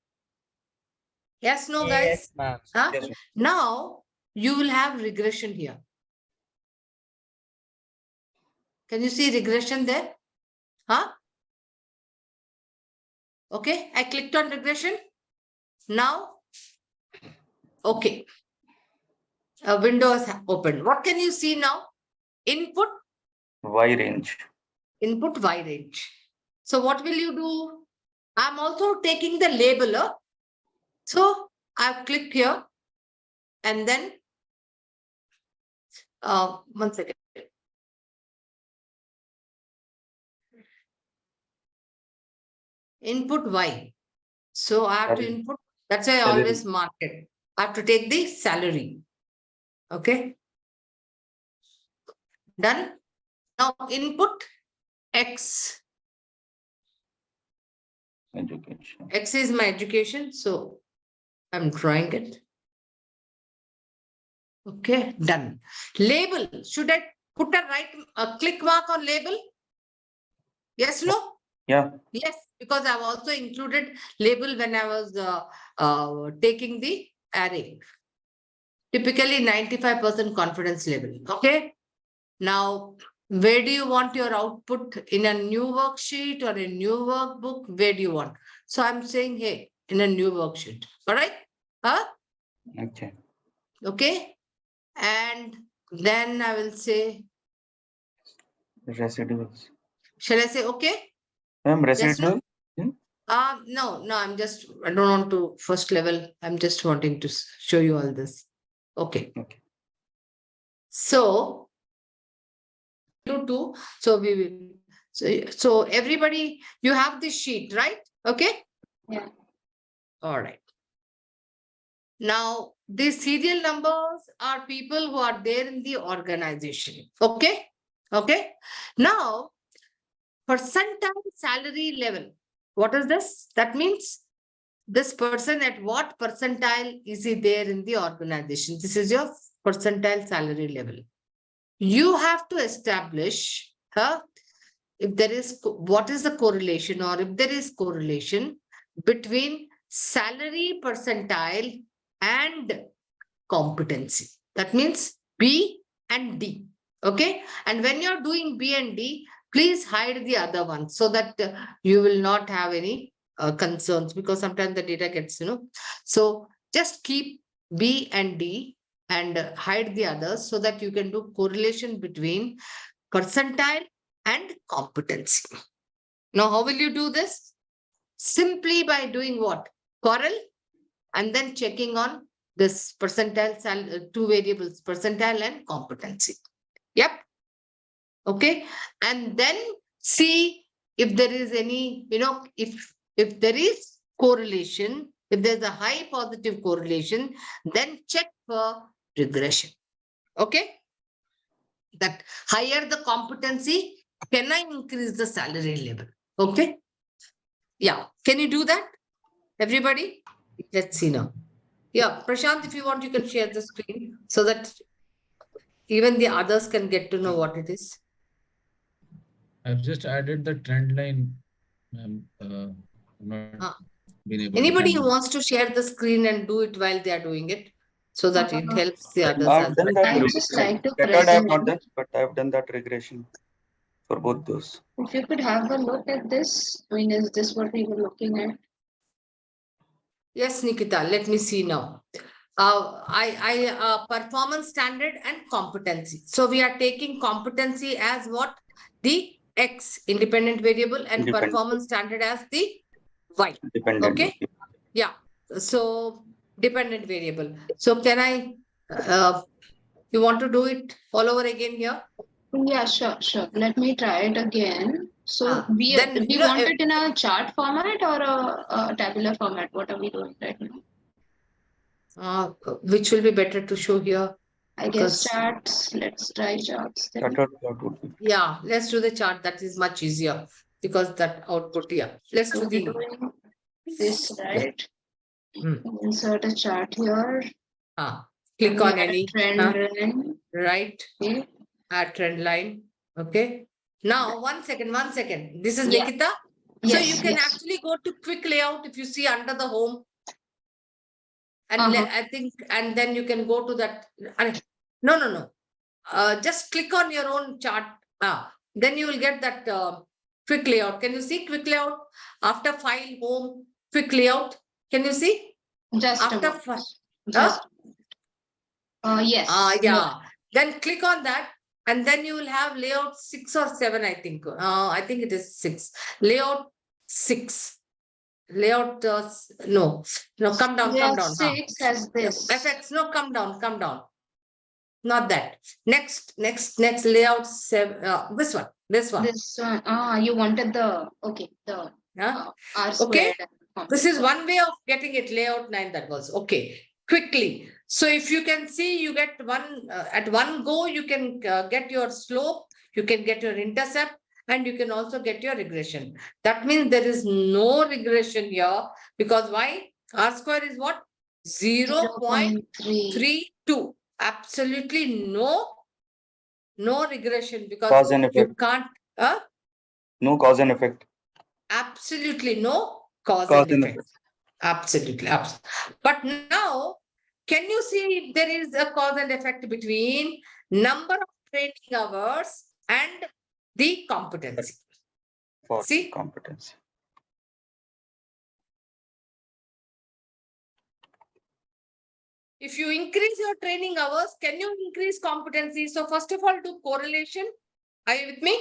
Yes, no, guys? Yes, ma'am. Huh? Yes. Now you will have regression here. Can you see regression there? Huh? Okay, I clicked on regression. Now, okay. A window is opened. What can you see now? Input. Y range. Input Y range. So what will you do? I'm also taking the labeler. So I've clicked here and then 1 second. Input Y. So I have to input. That's why I Salary. always mark it. I have to take the salary. Okay. Done. Now input X. Education. X is my education. So I'm drawing it. Okay. Done. Label. Should I put a click mark on label? Yes, no? Yeah. Yes, because I've also included label when I was taking the array. Typically 95% confidence level. Okay. Now, where do you want your output? In a new worksheet or a new workbook? Where do you want? So I'm saying, hey, in a new worksheet. All right. Huh? Okay. Okay. And then I will say, Residuals. shall I say okay? Residual. No, I don't want to first level. I'm just wanting to show you all this. Okay. Okay. So, so everybody, you have this sheet, right? Okay. Yeah. All right. Now, these serial numbers are people who are there in the organization. Okay. Okay. Now, percentile salary level. What is this? That means this person at what percentile is he there in the organization? This is your percentile salary level. You have to establish if there is, what is the correlation, or if there is correlation between salary percentile and competency. That means B and D. Okay. And when you're doing B and D, please hide the other one so that you will not have any concerns, because sometimes the data gets, So just keep B and D and hide the others so that you can do correlation between percentile and competency. Now, how will you do this? Simply by doing what? Correl, and then checking on this percentile, two variables, percentile and competency. Yep. Okay. And then see if there is any, if there is correlation, if there's a high positive correlation, then check for regression. Okay. That higher the competency, can I increase the salary level? Okay. Yeah. Can you do that? Everybody? Let's see now. Yeah. Prashant, if you want, you can share the screen so that even the others can get to know what it is. I've just added the trend line. I'm not been able Anybody to who wants to share the screen and do it while they are doing it, so that it helps the others I've as done well. that I would just like to Record I have present. not done, but I've done that regression for both those. If you could have a look at this, I mean, is this what we were looking at? Yes, Nikita, let me see now. Performance standard and competency. So we are taking competency as what? The X independent variable and performance standard as the Y. Dependent. Okay. Yeah. So dependent variable. So can I, you want to do it all over again here? Yeah, sure. Let me try it again. So we then, want it in a chart format or a tabular format? What are we doing right now? Which will be better to show here? I guess charts. Let's try charts. Yeah, let's do the chart. That is much easier because that output, yeah. Let's do the doing this, right? Insert a chart here. Click on any trend line. Right. Okay. Add trend line. Okay. Now, one second. This is Nikita. So you can actually go to quick layout if you see under the home. And I think, and then you can go to that. No. Just click on your own chart. Then you will get that quick layout. Can you see quick layout? After file, home, quick layout. Can you see? Just after yes. Yeah. No. Then click on that. And then you will have layout 6 or 7, I think. I think it is 6. Layout 6. Layout, no, come down. 6 has this. Effects, no, come down. Not that. Next layout 7. This one. This one. You wanted the, okay, the R squared. Okay. This is one way of getting it. Layout 9, that was. Okay. Quickly. So if you can see, you get one, at one go, you can get your slope, you can get your intercept, and you can also get your regression. That means there is no regression here, because why? R square is what? 0.32. Absolutely no regression, because you can't. No cause and effect. Absolutely no cause and effect. Absolutely. But now, can you see if there is a cause and effect between number of training hours and the competency? See? Competency. If you increase your training hours, can you increase competency? So first of all, do correlation. Are you with me?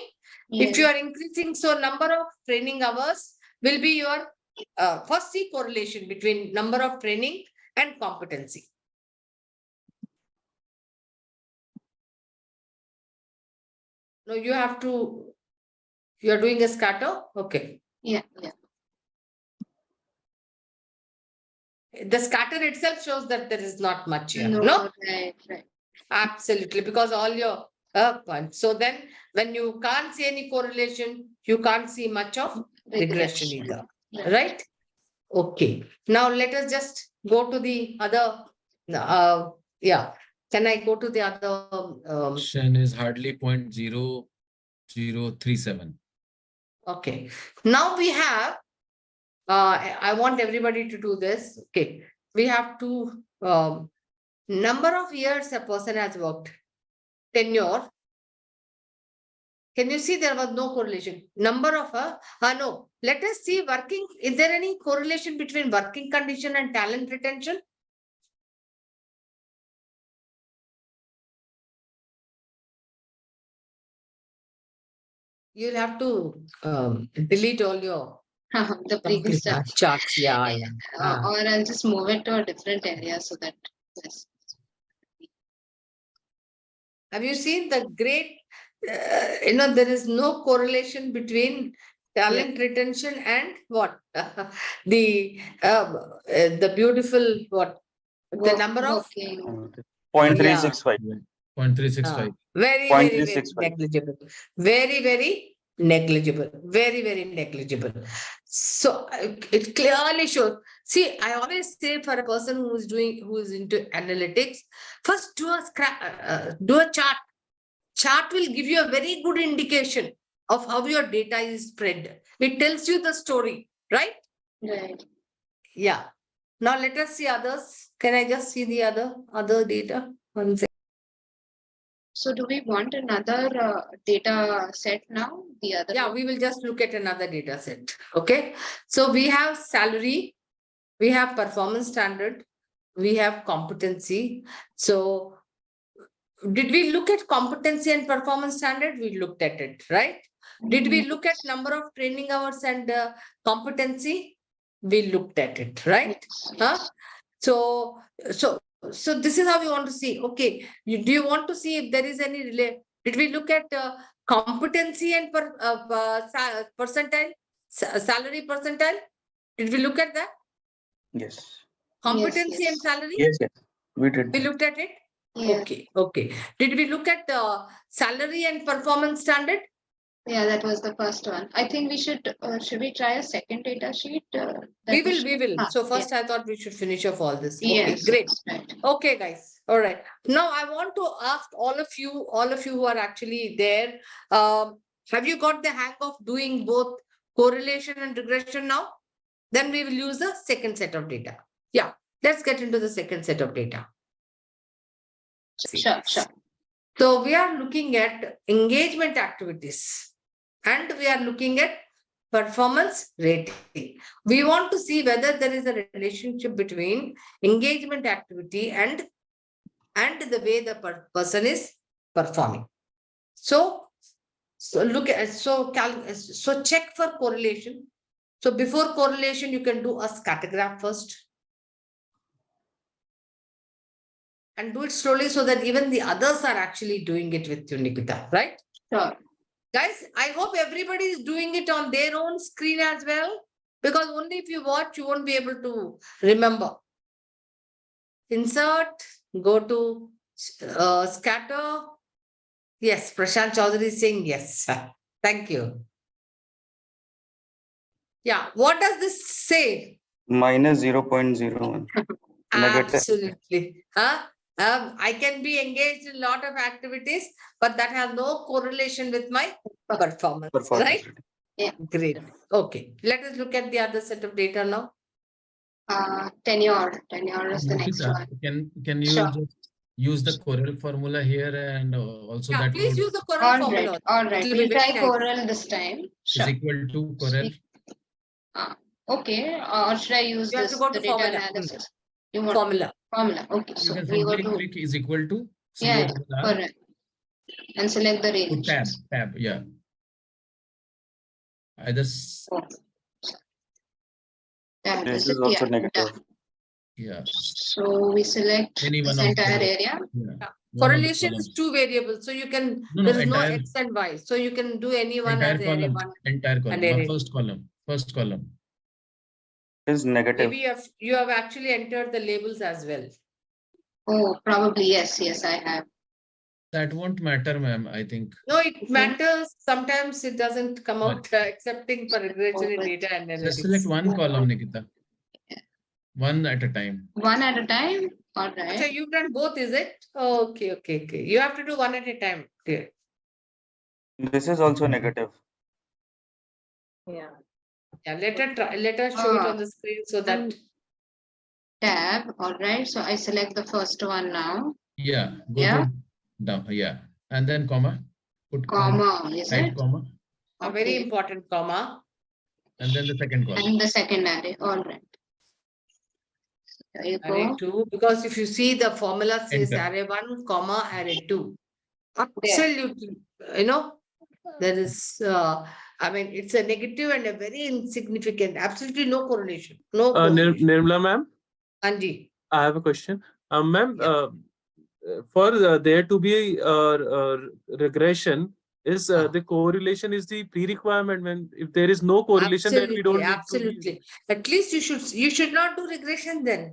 Yes. If you are increasing, so number of training hours will be your first see correlation between number of training and competency. No, you are doing a scatter? Okay. Yeah. The scatter itself shows that there is not much here. No? Right. Absolutely, because all your points. So then when you can't see any correlation, you can't see much of regression either. Right? Okay. Now let us just go to the other. Can I go to the other? Option is hardly 0.0037. Okay. Now we have, I want everybody to do this. Okay. We have two Number of years a person has worked, tenure. Can you see there was no correlation? Number of no. Let us see working. Is there any correlation between working condition and talent retention? You'll have to delete all your the previous stuff. charts. Yeah. Or I'll just move it to a different area so that yes. Have you seen the great, there is no correlation between talent retention and what? The beautiful, what? The number of? 0.365. 0.365. Very, very, very negligible. Very, very negligible. Very, very negligible. So it clearly shows. See, I always say for a person who is into analytics, first do a chart. Chart will give you a very good indication of how your data is spread. It tells you the story, right? Right. Yeah. Now let us see others. Can I just see the other data? One second. So do we want another data set now? The other Yeah, one? we will just look at another data set. Okay. So we have salary, we have performance standard, we have competency. So did we look at competency and performance standard? We looked at it, right? Did we look at number of training hours and competency? We looked at it, right? Huh? So this is how we want to see. Okay, do you want to see if there is any did we look at competency and percentile, salary percentile? Did we look at that? Yes. Competency and salary? Yes, we did. We looked at it? Yeah. Okay. Did we look at salary and performance standard? Yeah, that was the first one. I think we should we try a second data sheet? We will. So first I thought we should finish off all this. Okay, yes, great. Right. Okay, guys. All right. Now I want to ask all of you who are actually there, have you got the hang of doing both correlation and regression now? Then we will use the second set of data. Yeah, let's get into the second set of data. Sure. So we are looking at engagement activities and we are looking at performance rating. We want to see whether there is a relationship between engagement activity and the way the person is performing. So look at so check for correlation. So before correlation, you can do a scattergraph first. And do it slowly so that even the others are actually doing it with you, Nikita, right? Sure. Guys, I hope everybody is doing it on their own screen as well, because only if you watch, you won't be able to remember. Insert, go to scatter. Yes, Prashant Chaudhary is saying yes. Thank you. Yeah, what does this say? Minus 0.01. Absolutely. I can be engaged in a lot of activities, but that has no correlation with my performance. Right? Yeah. Great. Okay. Let us look at the other set of data now. Tenure is the next one. Can you just use the Corel formula here and also that please use the Corel formula. All right. We'll try Corel this time. Sure. Is equal to Corel. Okay. Or should I use the data formula. analysis? You want formula. Okay. So you can simply click is equal to correct. And select the range. Tab. Yeah. This is also negative. Yeah. So we select this entire area. Yeah. Correlation is two variables, so you can there is no X and Y, so you can do any one as any one. Entire column. First column. Is negative. Maybe you have actually entered the labels as well. Oh, probably yes, I have. That won't matter, ma'am. I think. No, it matters. Sometimes it doesn't come out accepting for regression in data analytics. Just select one column, Nikita. One at a time. One at a time. All right. So you've done both, is it? Okay. You have to do one at a time. Dear. This is also negative. Yeah. Let us show it on the screen so that tab. All right. So I select the first one now. Yeah, go Yeah. to down. Yeah, and then comma. Put Comma, is right it? comma, A very important comma. and then the second column. And the second array. All right. There you Array go. 2, because if you see the formula says Enter. array 1, comma, array 2. There. Absolutely, there is, I mean, it's a negative and a very insignificant, absolutely no correlation. No correlation. Nirmala ma'am, Anji. I have a question. Ma'am, Yeah. for there to be regression, is Ah. the correlation is the pre-requirement. When if there is no correlation, then we don't need Absolutely. At least you should not do regression then.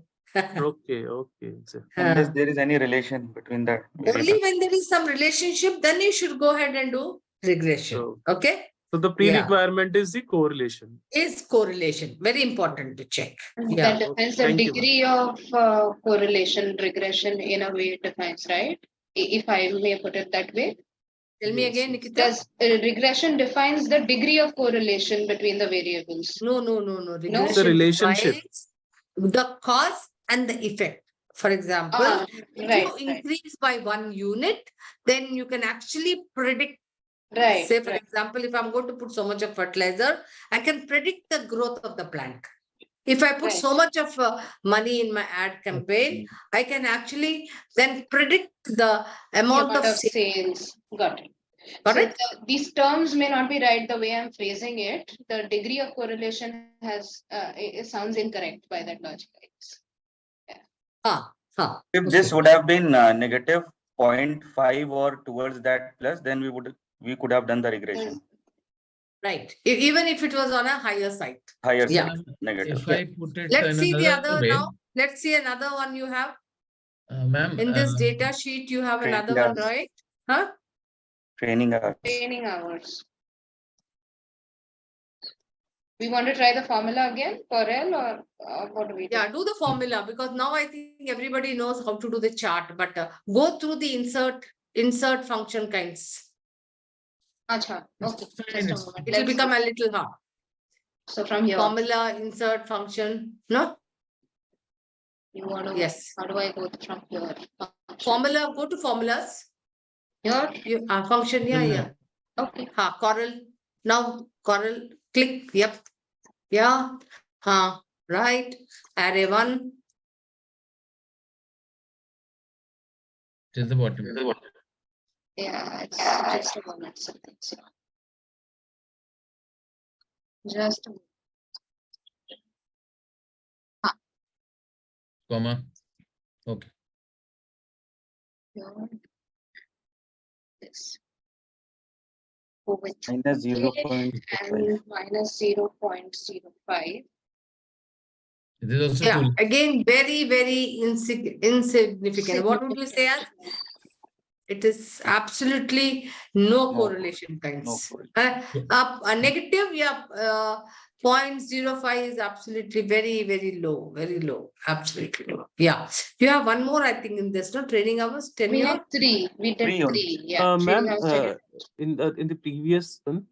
Okay, okay. Unless there is any relation between the Only variables. when there is some relationship, then you should go ahead and do regression. So- Okay? So the pre-requirement is the correlation. Is correlation. Very important to check. That Yeah. defines the Thank you, degree of correlation, regression in a way it defines, right? If I may put it that way. Tell me Yes, again, yes. Nikita. Does regression defines the degree of correlation between the variables? No. Regression It's a relationship. defines the cause and the effect. For example, if Right, you increase by 1 unit, then you can actually predict. right. Say, for right. example, if I'm going to put so much of fertilizer, I can predict the growth of the plant. If I put so much of money in my ad campaign, I can actually then predict the amount of sales. sales. Got it. Got So it? these terms may not be right the way I'm phrasing it. The degree of correlation has it sounds incorrect by that logic. If this would have been negative 0.5 or towards that plus, then we could have done the regression. Right. Even if it was on a higher side. Higher Yeah. side, negative. If I put it Let's in see the another other way, now. Let's see another one you have. Ma'am, In this data sheet, you have another one, hours. right? Huh? Training hours. Training hours. We want to try the formula again for L or what do we do? Yeah, do the formula because now I think everybody knows how to do the chart, but go through the insert function kinds. Acha, okay. it's fine, Just a it's moment. It will Let's become see. a little hard. So from here, Formula, insert function. No? you want to, Yes. how do I go from here? Formula, go to formulas. Here? Function, yeah, No, yeah. Okay. Coral. Now, coral, click. Yep. Yeah. Right. Array 1. till the bottom. Yeah, it's just a moment. Something. So. Just a moment. Comma. Okay. Here. This. Go with Minus 0.05. and minus 0.05. This is also Yeah. too. Again, very, very insignificant. What would you say as? It is absolutely no correlation kinds. A negative, yeah, 0.05 is absolutely very low, absolutely low. Yeah. You have one more, I think, in this, no? Training hours, We tenure? had 3. We did 3 only. 3. Yeah. Ma'am, training hours in the previous one,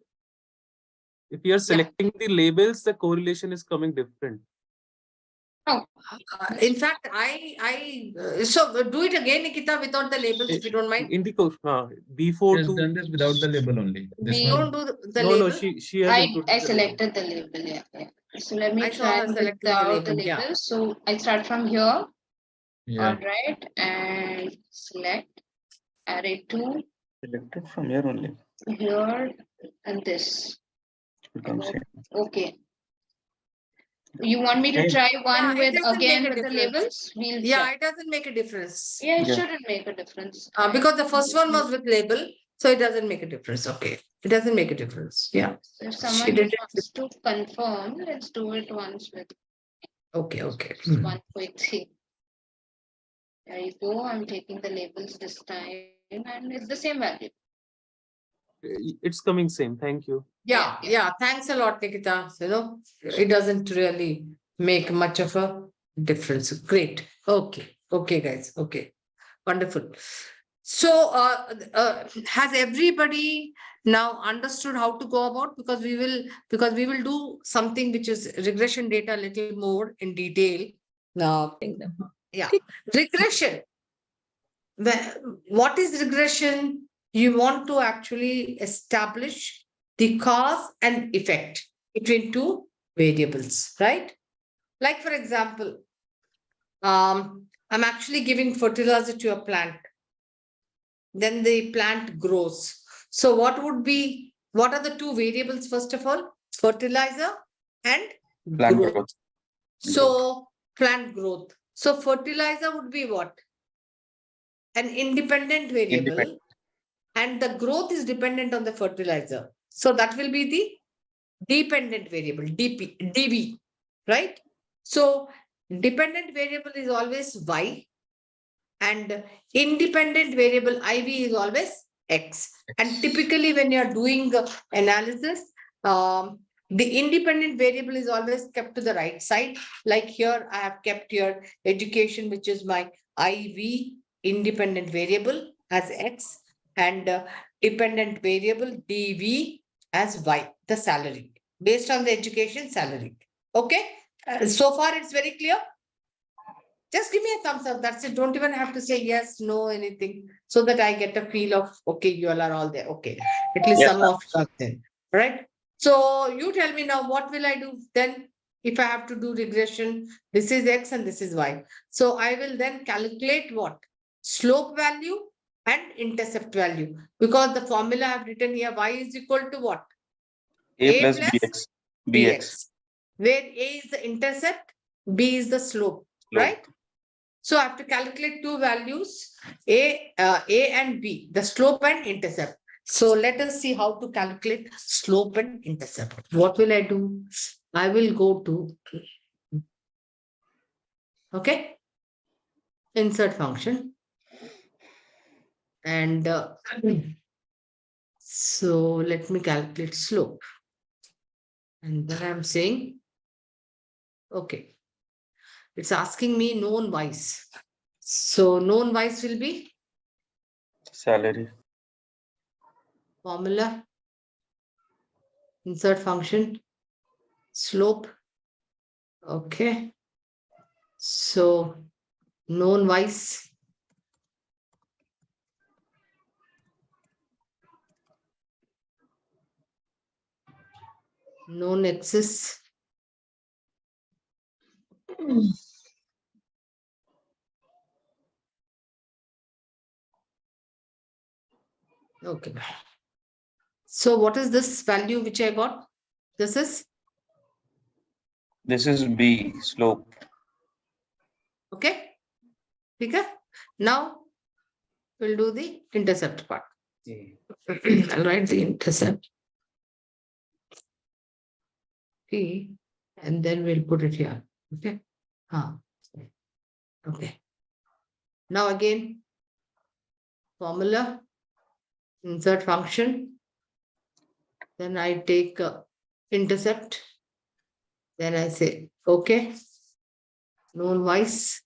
if you are selecting the labels, the correlation is coming different. In fact, so do it again, Nikita, without the labels, if you don't mind. In the before Just to done this without the label only. This We- one. Don't do the no, label. she has included I the label. selected the label. Yeah. So let me I saw try her selecting the without the label, yeah. label. So I start from here. Yeah. All right. And select array 2 Selected from here only. here and this. Becomes same. Okay. You want me to Okay. try one Yeah, it with doesn't again make a with the difference. labels? We'll Yeah, check. it doesn't make a difference. Yeah, it Yeah. shouldn't make a difference. Because the first one was with label, so it doesn't make a difference. Okay. It doesn't make a difference. Yeah. So if She someone did it. wants to confirm, let's do it once with Okay. just one quick thing. There you go. I'm taking the labels this time and it's the same value. It's coming same. Thank you. Yeah. Thanks a lot, Nikita. It doesn't really make much of a difference. Great. Okay, guys. Okay. Wonderful. So, has everybody now understood how to go about? Because we will do something which is regression data a little more in detail Now, yeah, regression. What is regression? You want to actually establish the cause and effect between two variables, right? Like, for example, I'm actually giving fertilizer to a plant. Then the plant grows. So what are the two variables, first of all? Fertilizer and Plant growth. growth. So plant growth. So fertilizer would be what? An independent variable. Independent. And the growth is dependent on the fertilizer. So that will be the dependent variable, dv, right? So dependent variable is always y, and independent variable iv is always x. And typically when you are doing analysis, the independent variable is always kept to the right side. Like here, I have kept your education, which is my iv independent variable as x, and dependent variable dv as y, the salary, based on the education salary. Okay, so far it's very clear. Just give me a thumbs up. That's it. Don't even have to say yes, no, anything, so that I get a feel of, okay, you all are all there. Okay, at least Yes, some of you are there, right? So you tell me now, what will I do then? If I have to do regression, this is x and this is y. So I will then calculate what? Slope value and intercept value. Because the formula I've written here, y is equal to what? A plus bx. bx. Where a is the intercept, b is the slope, right? So I have to calculate two values, A and B, the slope and intercept. So let us see how to calculate slope and intercept. What will I do? I will go to, okay, insert function. And so let me calculate slope. And then I'm saying, okay, it's asking me known y's. So known y's will be Salary. formula, insert function, slope. Okay. So known y's, known x's, okay. So what is this value which I got? This is B, slope. okay. Okay. Now we'll do the intercept part. I'll write the intercept P, and then we'll put it here. Okay. Okay. Now again, formula, insert function. Then I take intercept. Then I say, okay, known y's.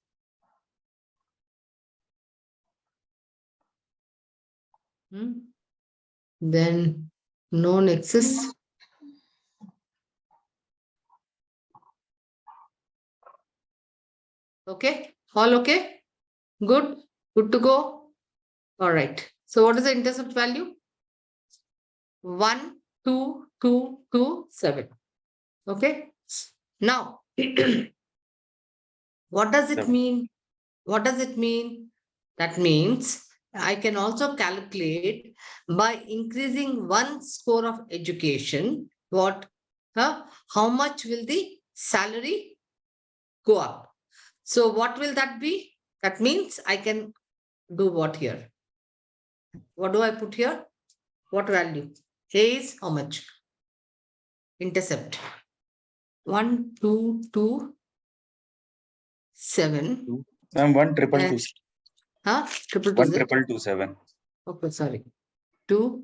Then known x's. Okay, all okay? Good, good to go. All right. So what is the intercept value? 1, 2, 2, 2, 7. Okay. Now, what does it mean? What does it mean? That means I can also calculate by increasing one score of education, how much will the salary go up? So what will that be? That means I can do what here? What do I put here? What value? A is how much? Intercept. 1, 2, 2, 7. Ma'am, 1 triple 2. Huh? 1 triple 2 7. Okay, sorry. 2,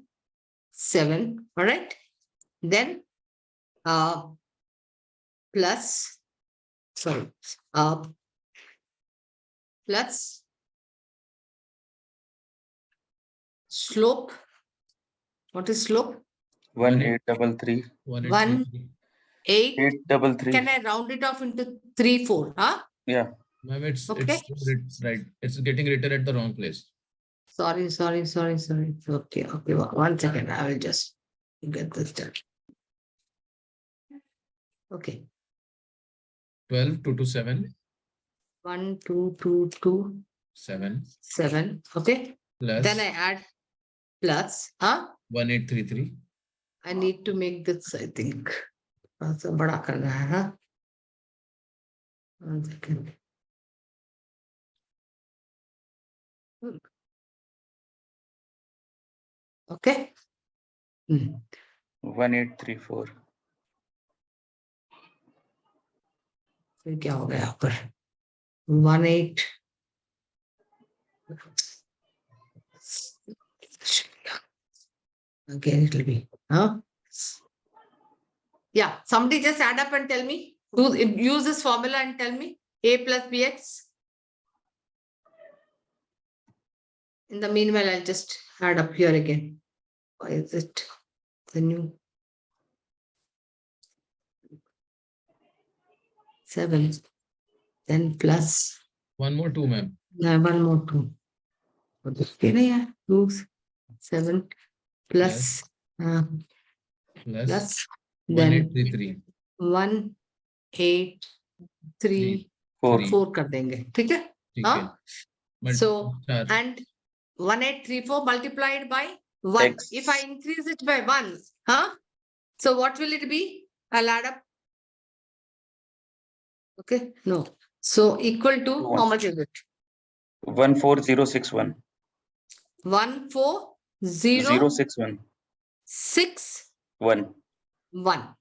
7. All right. Then plus, sorry, plus slope. What is slope? 1 8 3 3. 1 8 8 3 3. Can I round it off into 3 4? Huh? Yeah. Ma'am, it's Okay. right. It's getting written at the wrong place. Sorry. Okay. 1 second. I will just get this done. Okay. 12, 2 to 7, 1, 2, 2, 2, 7 7. Okay. plus Then I add plus. 1833. I need to make this, I think. So बड़ा करना है, huh? 1 second. Okay. 1834. फिर क्या हो गया यहाँ पर 18 again it will be yeah, somebody just add up and tell me, use this formula and tell me a plus bx. In the meanwhile, I'll just add up here again. Why is it the new 7, then plus One more 2, ma'am. one more 2. Okay, yeah, 2, 7 plus Plus then 1833. 1, 8, 3, 4 कर देंगे, ठीक है? ठीक हाँ? है. But So, star. and 1834 multiplied by 1. X. If I increase it by 1, so what will it be? I'll add up. Okay, no. So equal to, how much is it? 14061. 14061. 1.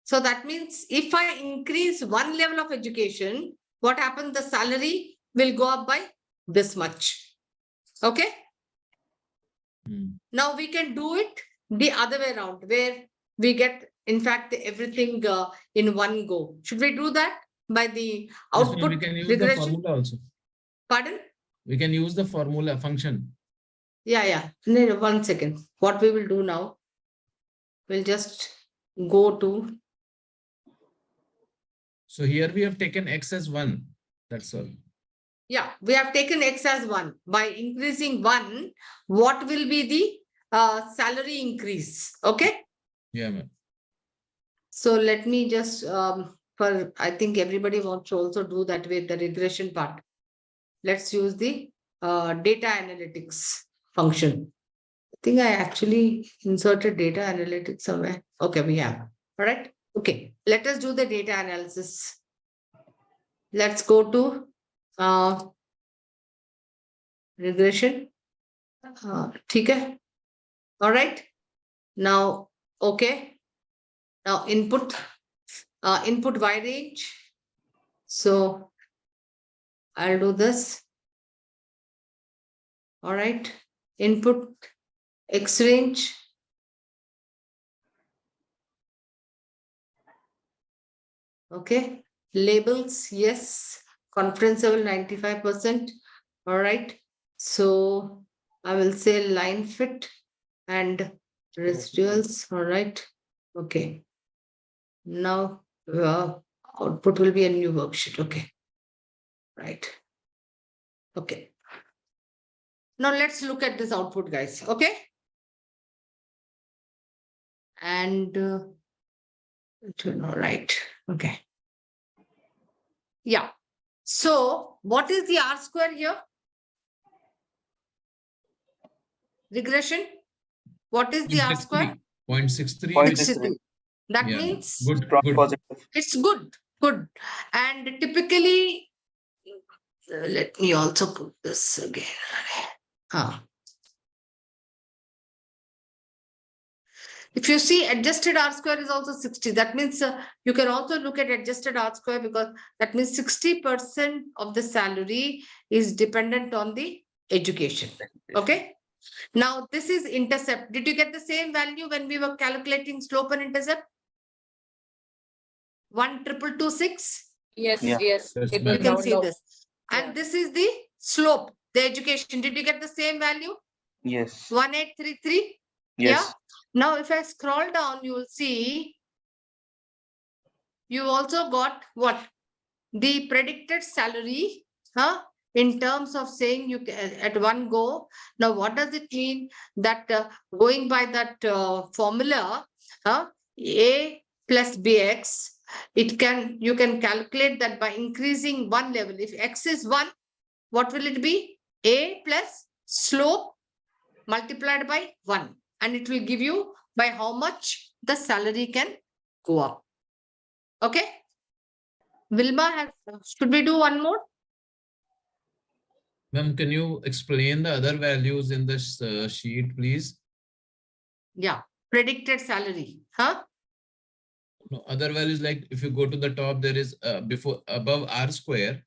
So that means if I increase one level of education, what happens? The salary will go up by this much. Okay. Now we can do it the other way around, where we get, in fact, everything in one go. Should we do that by the output? We can use regression? the formula also. Pardon? We can use the formula function. Yeah. No, 1 second. What we will do now, we'll just go to. So here we have taken x as 1. That's all. Yeah, we have taken x as 1. By increasing 1, what will be the salary increase? Okay. Yeah, ma'am. So let me just, I think everybody wants to also do that with the regression part. Let's use the data analytics function. I think I actually inserted data analytics somewhere. Okay, we have. All right. Okay, let us do the data analysis. Let's go to regression. ठीक है. All right. Now, okay. Now input y range. So I'll do this. All right. Input x range. Okay. Labels, yes. Confidence level 95%. All right. So I will say line fit and residuals. All right. Okay. Now output will be a new worksheet. Okay. Right. Okay. Now let's look at this output, guys. Okay. And all right. Okay. Yeah. So what is the R square here? Regression. What is the R square? 0.63. 0.63. That Yeah, means good. Positive. it's good. And typically, let me also put this again. If you see, adjusted R square is also 60. That means you can also look at adjusted R square, because that means 60% of the salary is dependent on the education. Okay. Now this is intercept. Did you get the same value when we were calculating slope and intercept? 1,226. Yes, Yeah. yes. Yes, It ma'am. You will can round see off. this. And this is the slope, the education. Did you get the same value? Yes. 1833. Yes. Yeah. Now, if I scroll down, you will see you also got what? the predicted salary, in terms of saying you can, at one go. Now, what does it mean? That going by that formula, A plus BX, you can calculate that by increasing one level. If X is 1, what will it be? A plus slope multiplied by 1. And it will give you by how much the salary can go up. Okay. Vilma, should we do one more? Ma'am, can you explain the other values in this sheet, please? Yeah, predicted salary. No, other values, like if you go to the top, there is above R square.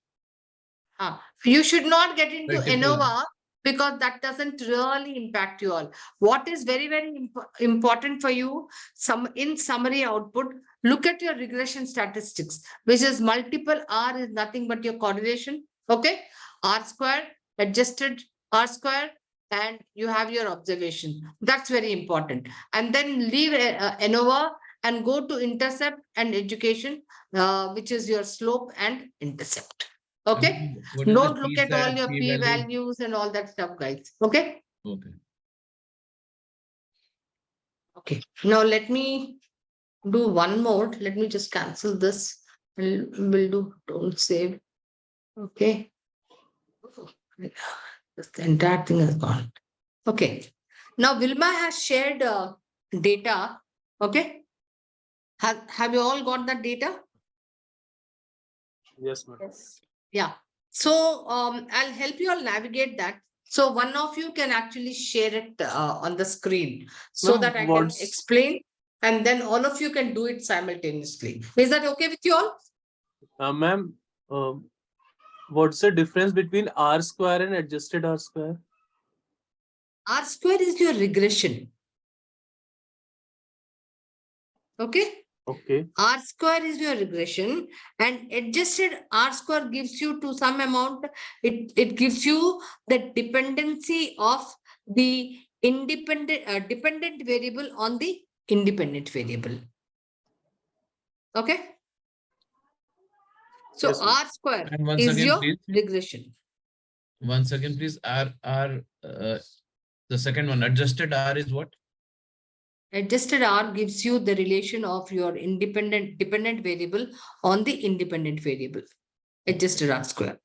You should not get into Multiple. ANOVA because that doesn't really impact you all. What is very, very important for you, in summary output, look at your regression statistics, which is multiple R is nothing but your correlation. Okay. R square, adjusted R square, and you have your observation. That's very important. And then leave ANOVA and go to intercept and education, which is your slope and intercept. Okay. Don't look at all your P values and all that stuff, guys. Okay. Okay. Okay. Now let me do one more. Let me just cancel this. We'll do, don't save. Okay. The entire thing is gone. Okay. Now Vilma has shared data. Okay. Have you all got that data? Yes, ma'am. Yes. Yeah. So I'll help you all navigate that. So one of you can actually share it on the screen so that I can explain, and then all of you can do it simultaneously. Is that okay with you all? Ma'am, what's the difference between R square and adjusted R square? R square is your regression. Okay. Okay. R square is your regression, and adjusted R square gives you to some amount, it gives you the dependency of the dependent variable on the independent variable. Okay. So Yes, R square And once is again, your please. regression. Once again, please. The second one, adjusted R is what? Adjusted R gives you the relation of your dependent variable on the independent variable. Adjusted R square.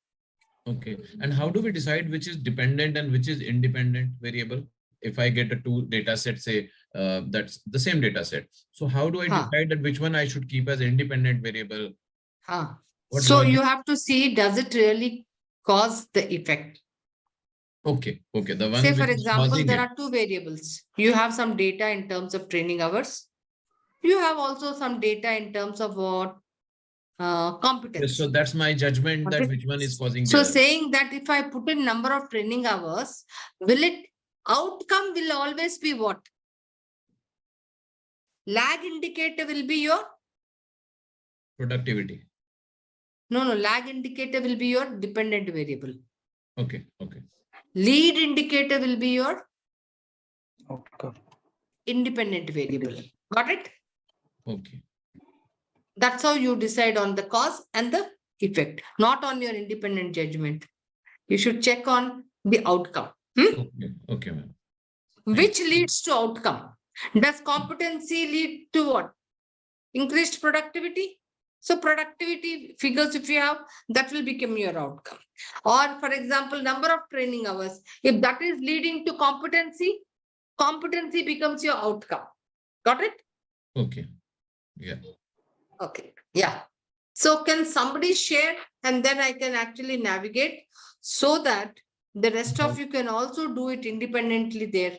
Okay. And how do we decide which is dependent and which is independent variable? If I get a two data set, say that's the same data set. So how do I decide that which one I should keep as independent variable? So you have to see, does it really cause the effect? Okay. Okay. The one. Say, for example, there are two variables. You have some data in terms of training hours. You have also some data in terms of what? Competence. Yes, so that's my judgment that which one is causing the So other. saying that if I put in number of training hours, outcome will always be what? Lag indicator will be your? Productivity. No, lag indicator will be your dependent variable. Okay. Okay. Lead indicator will be your Outcome. Independent variable. Got it? Okay. That's how you decide on the cause and the effect, not on your independent judgment. You should check on the outcome. Okay, ma'am. Which leads to outcome? Does competency lead to what? Increased productivity? So productivity figures, if you have, that will become your outcome. Or for example, number of training hours. If that is leading to competency becomes your outcome. Got it? Okay. Yeah. Okay. Yeah. So can somebody share, and then I can actually navigate so that the rest of you can also do it independently there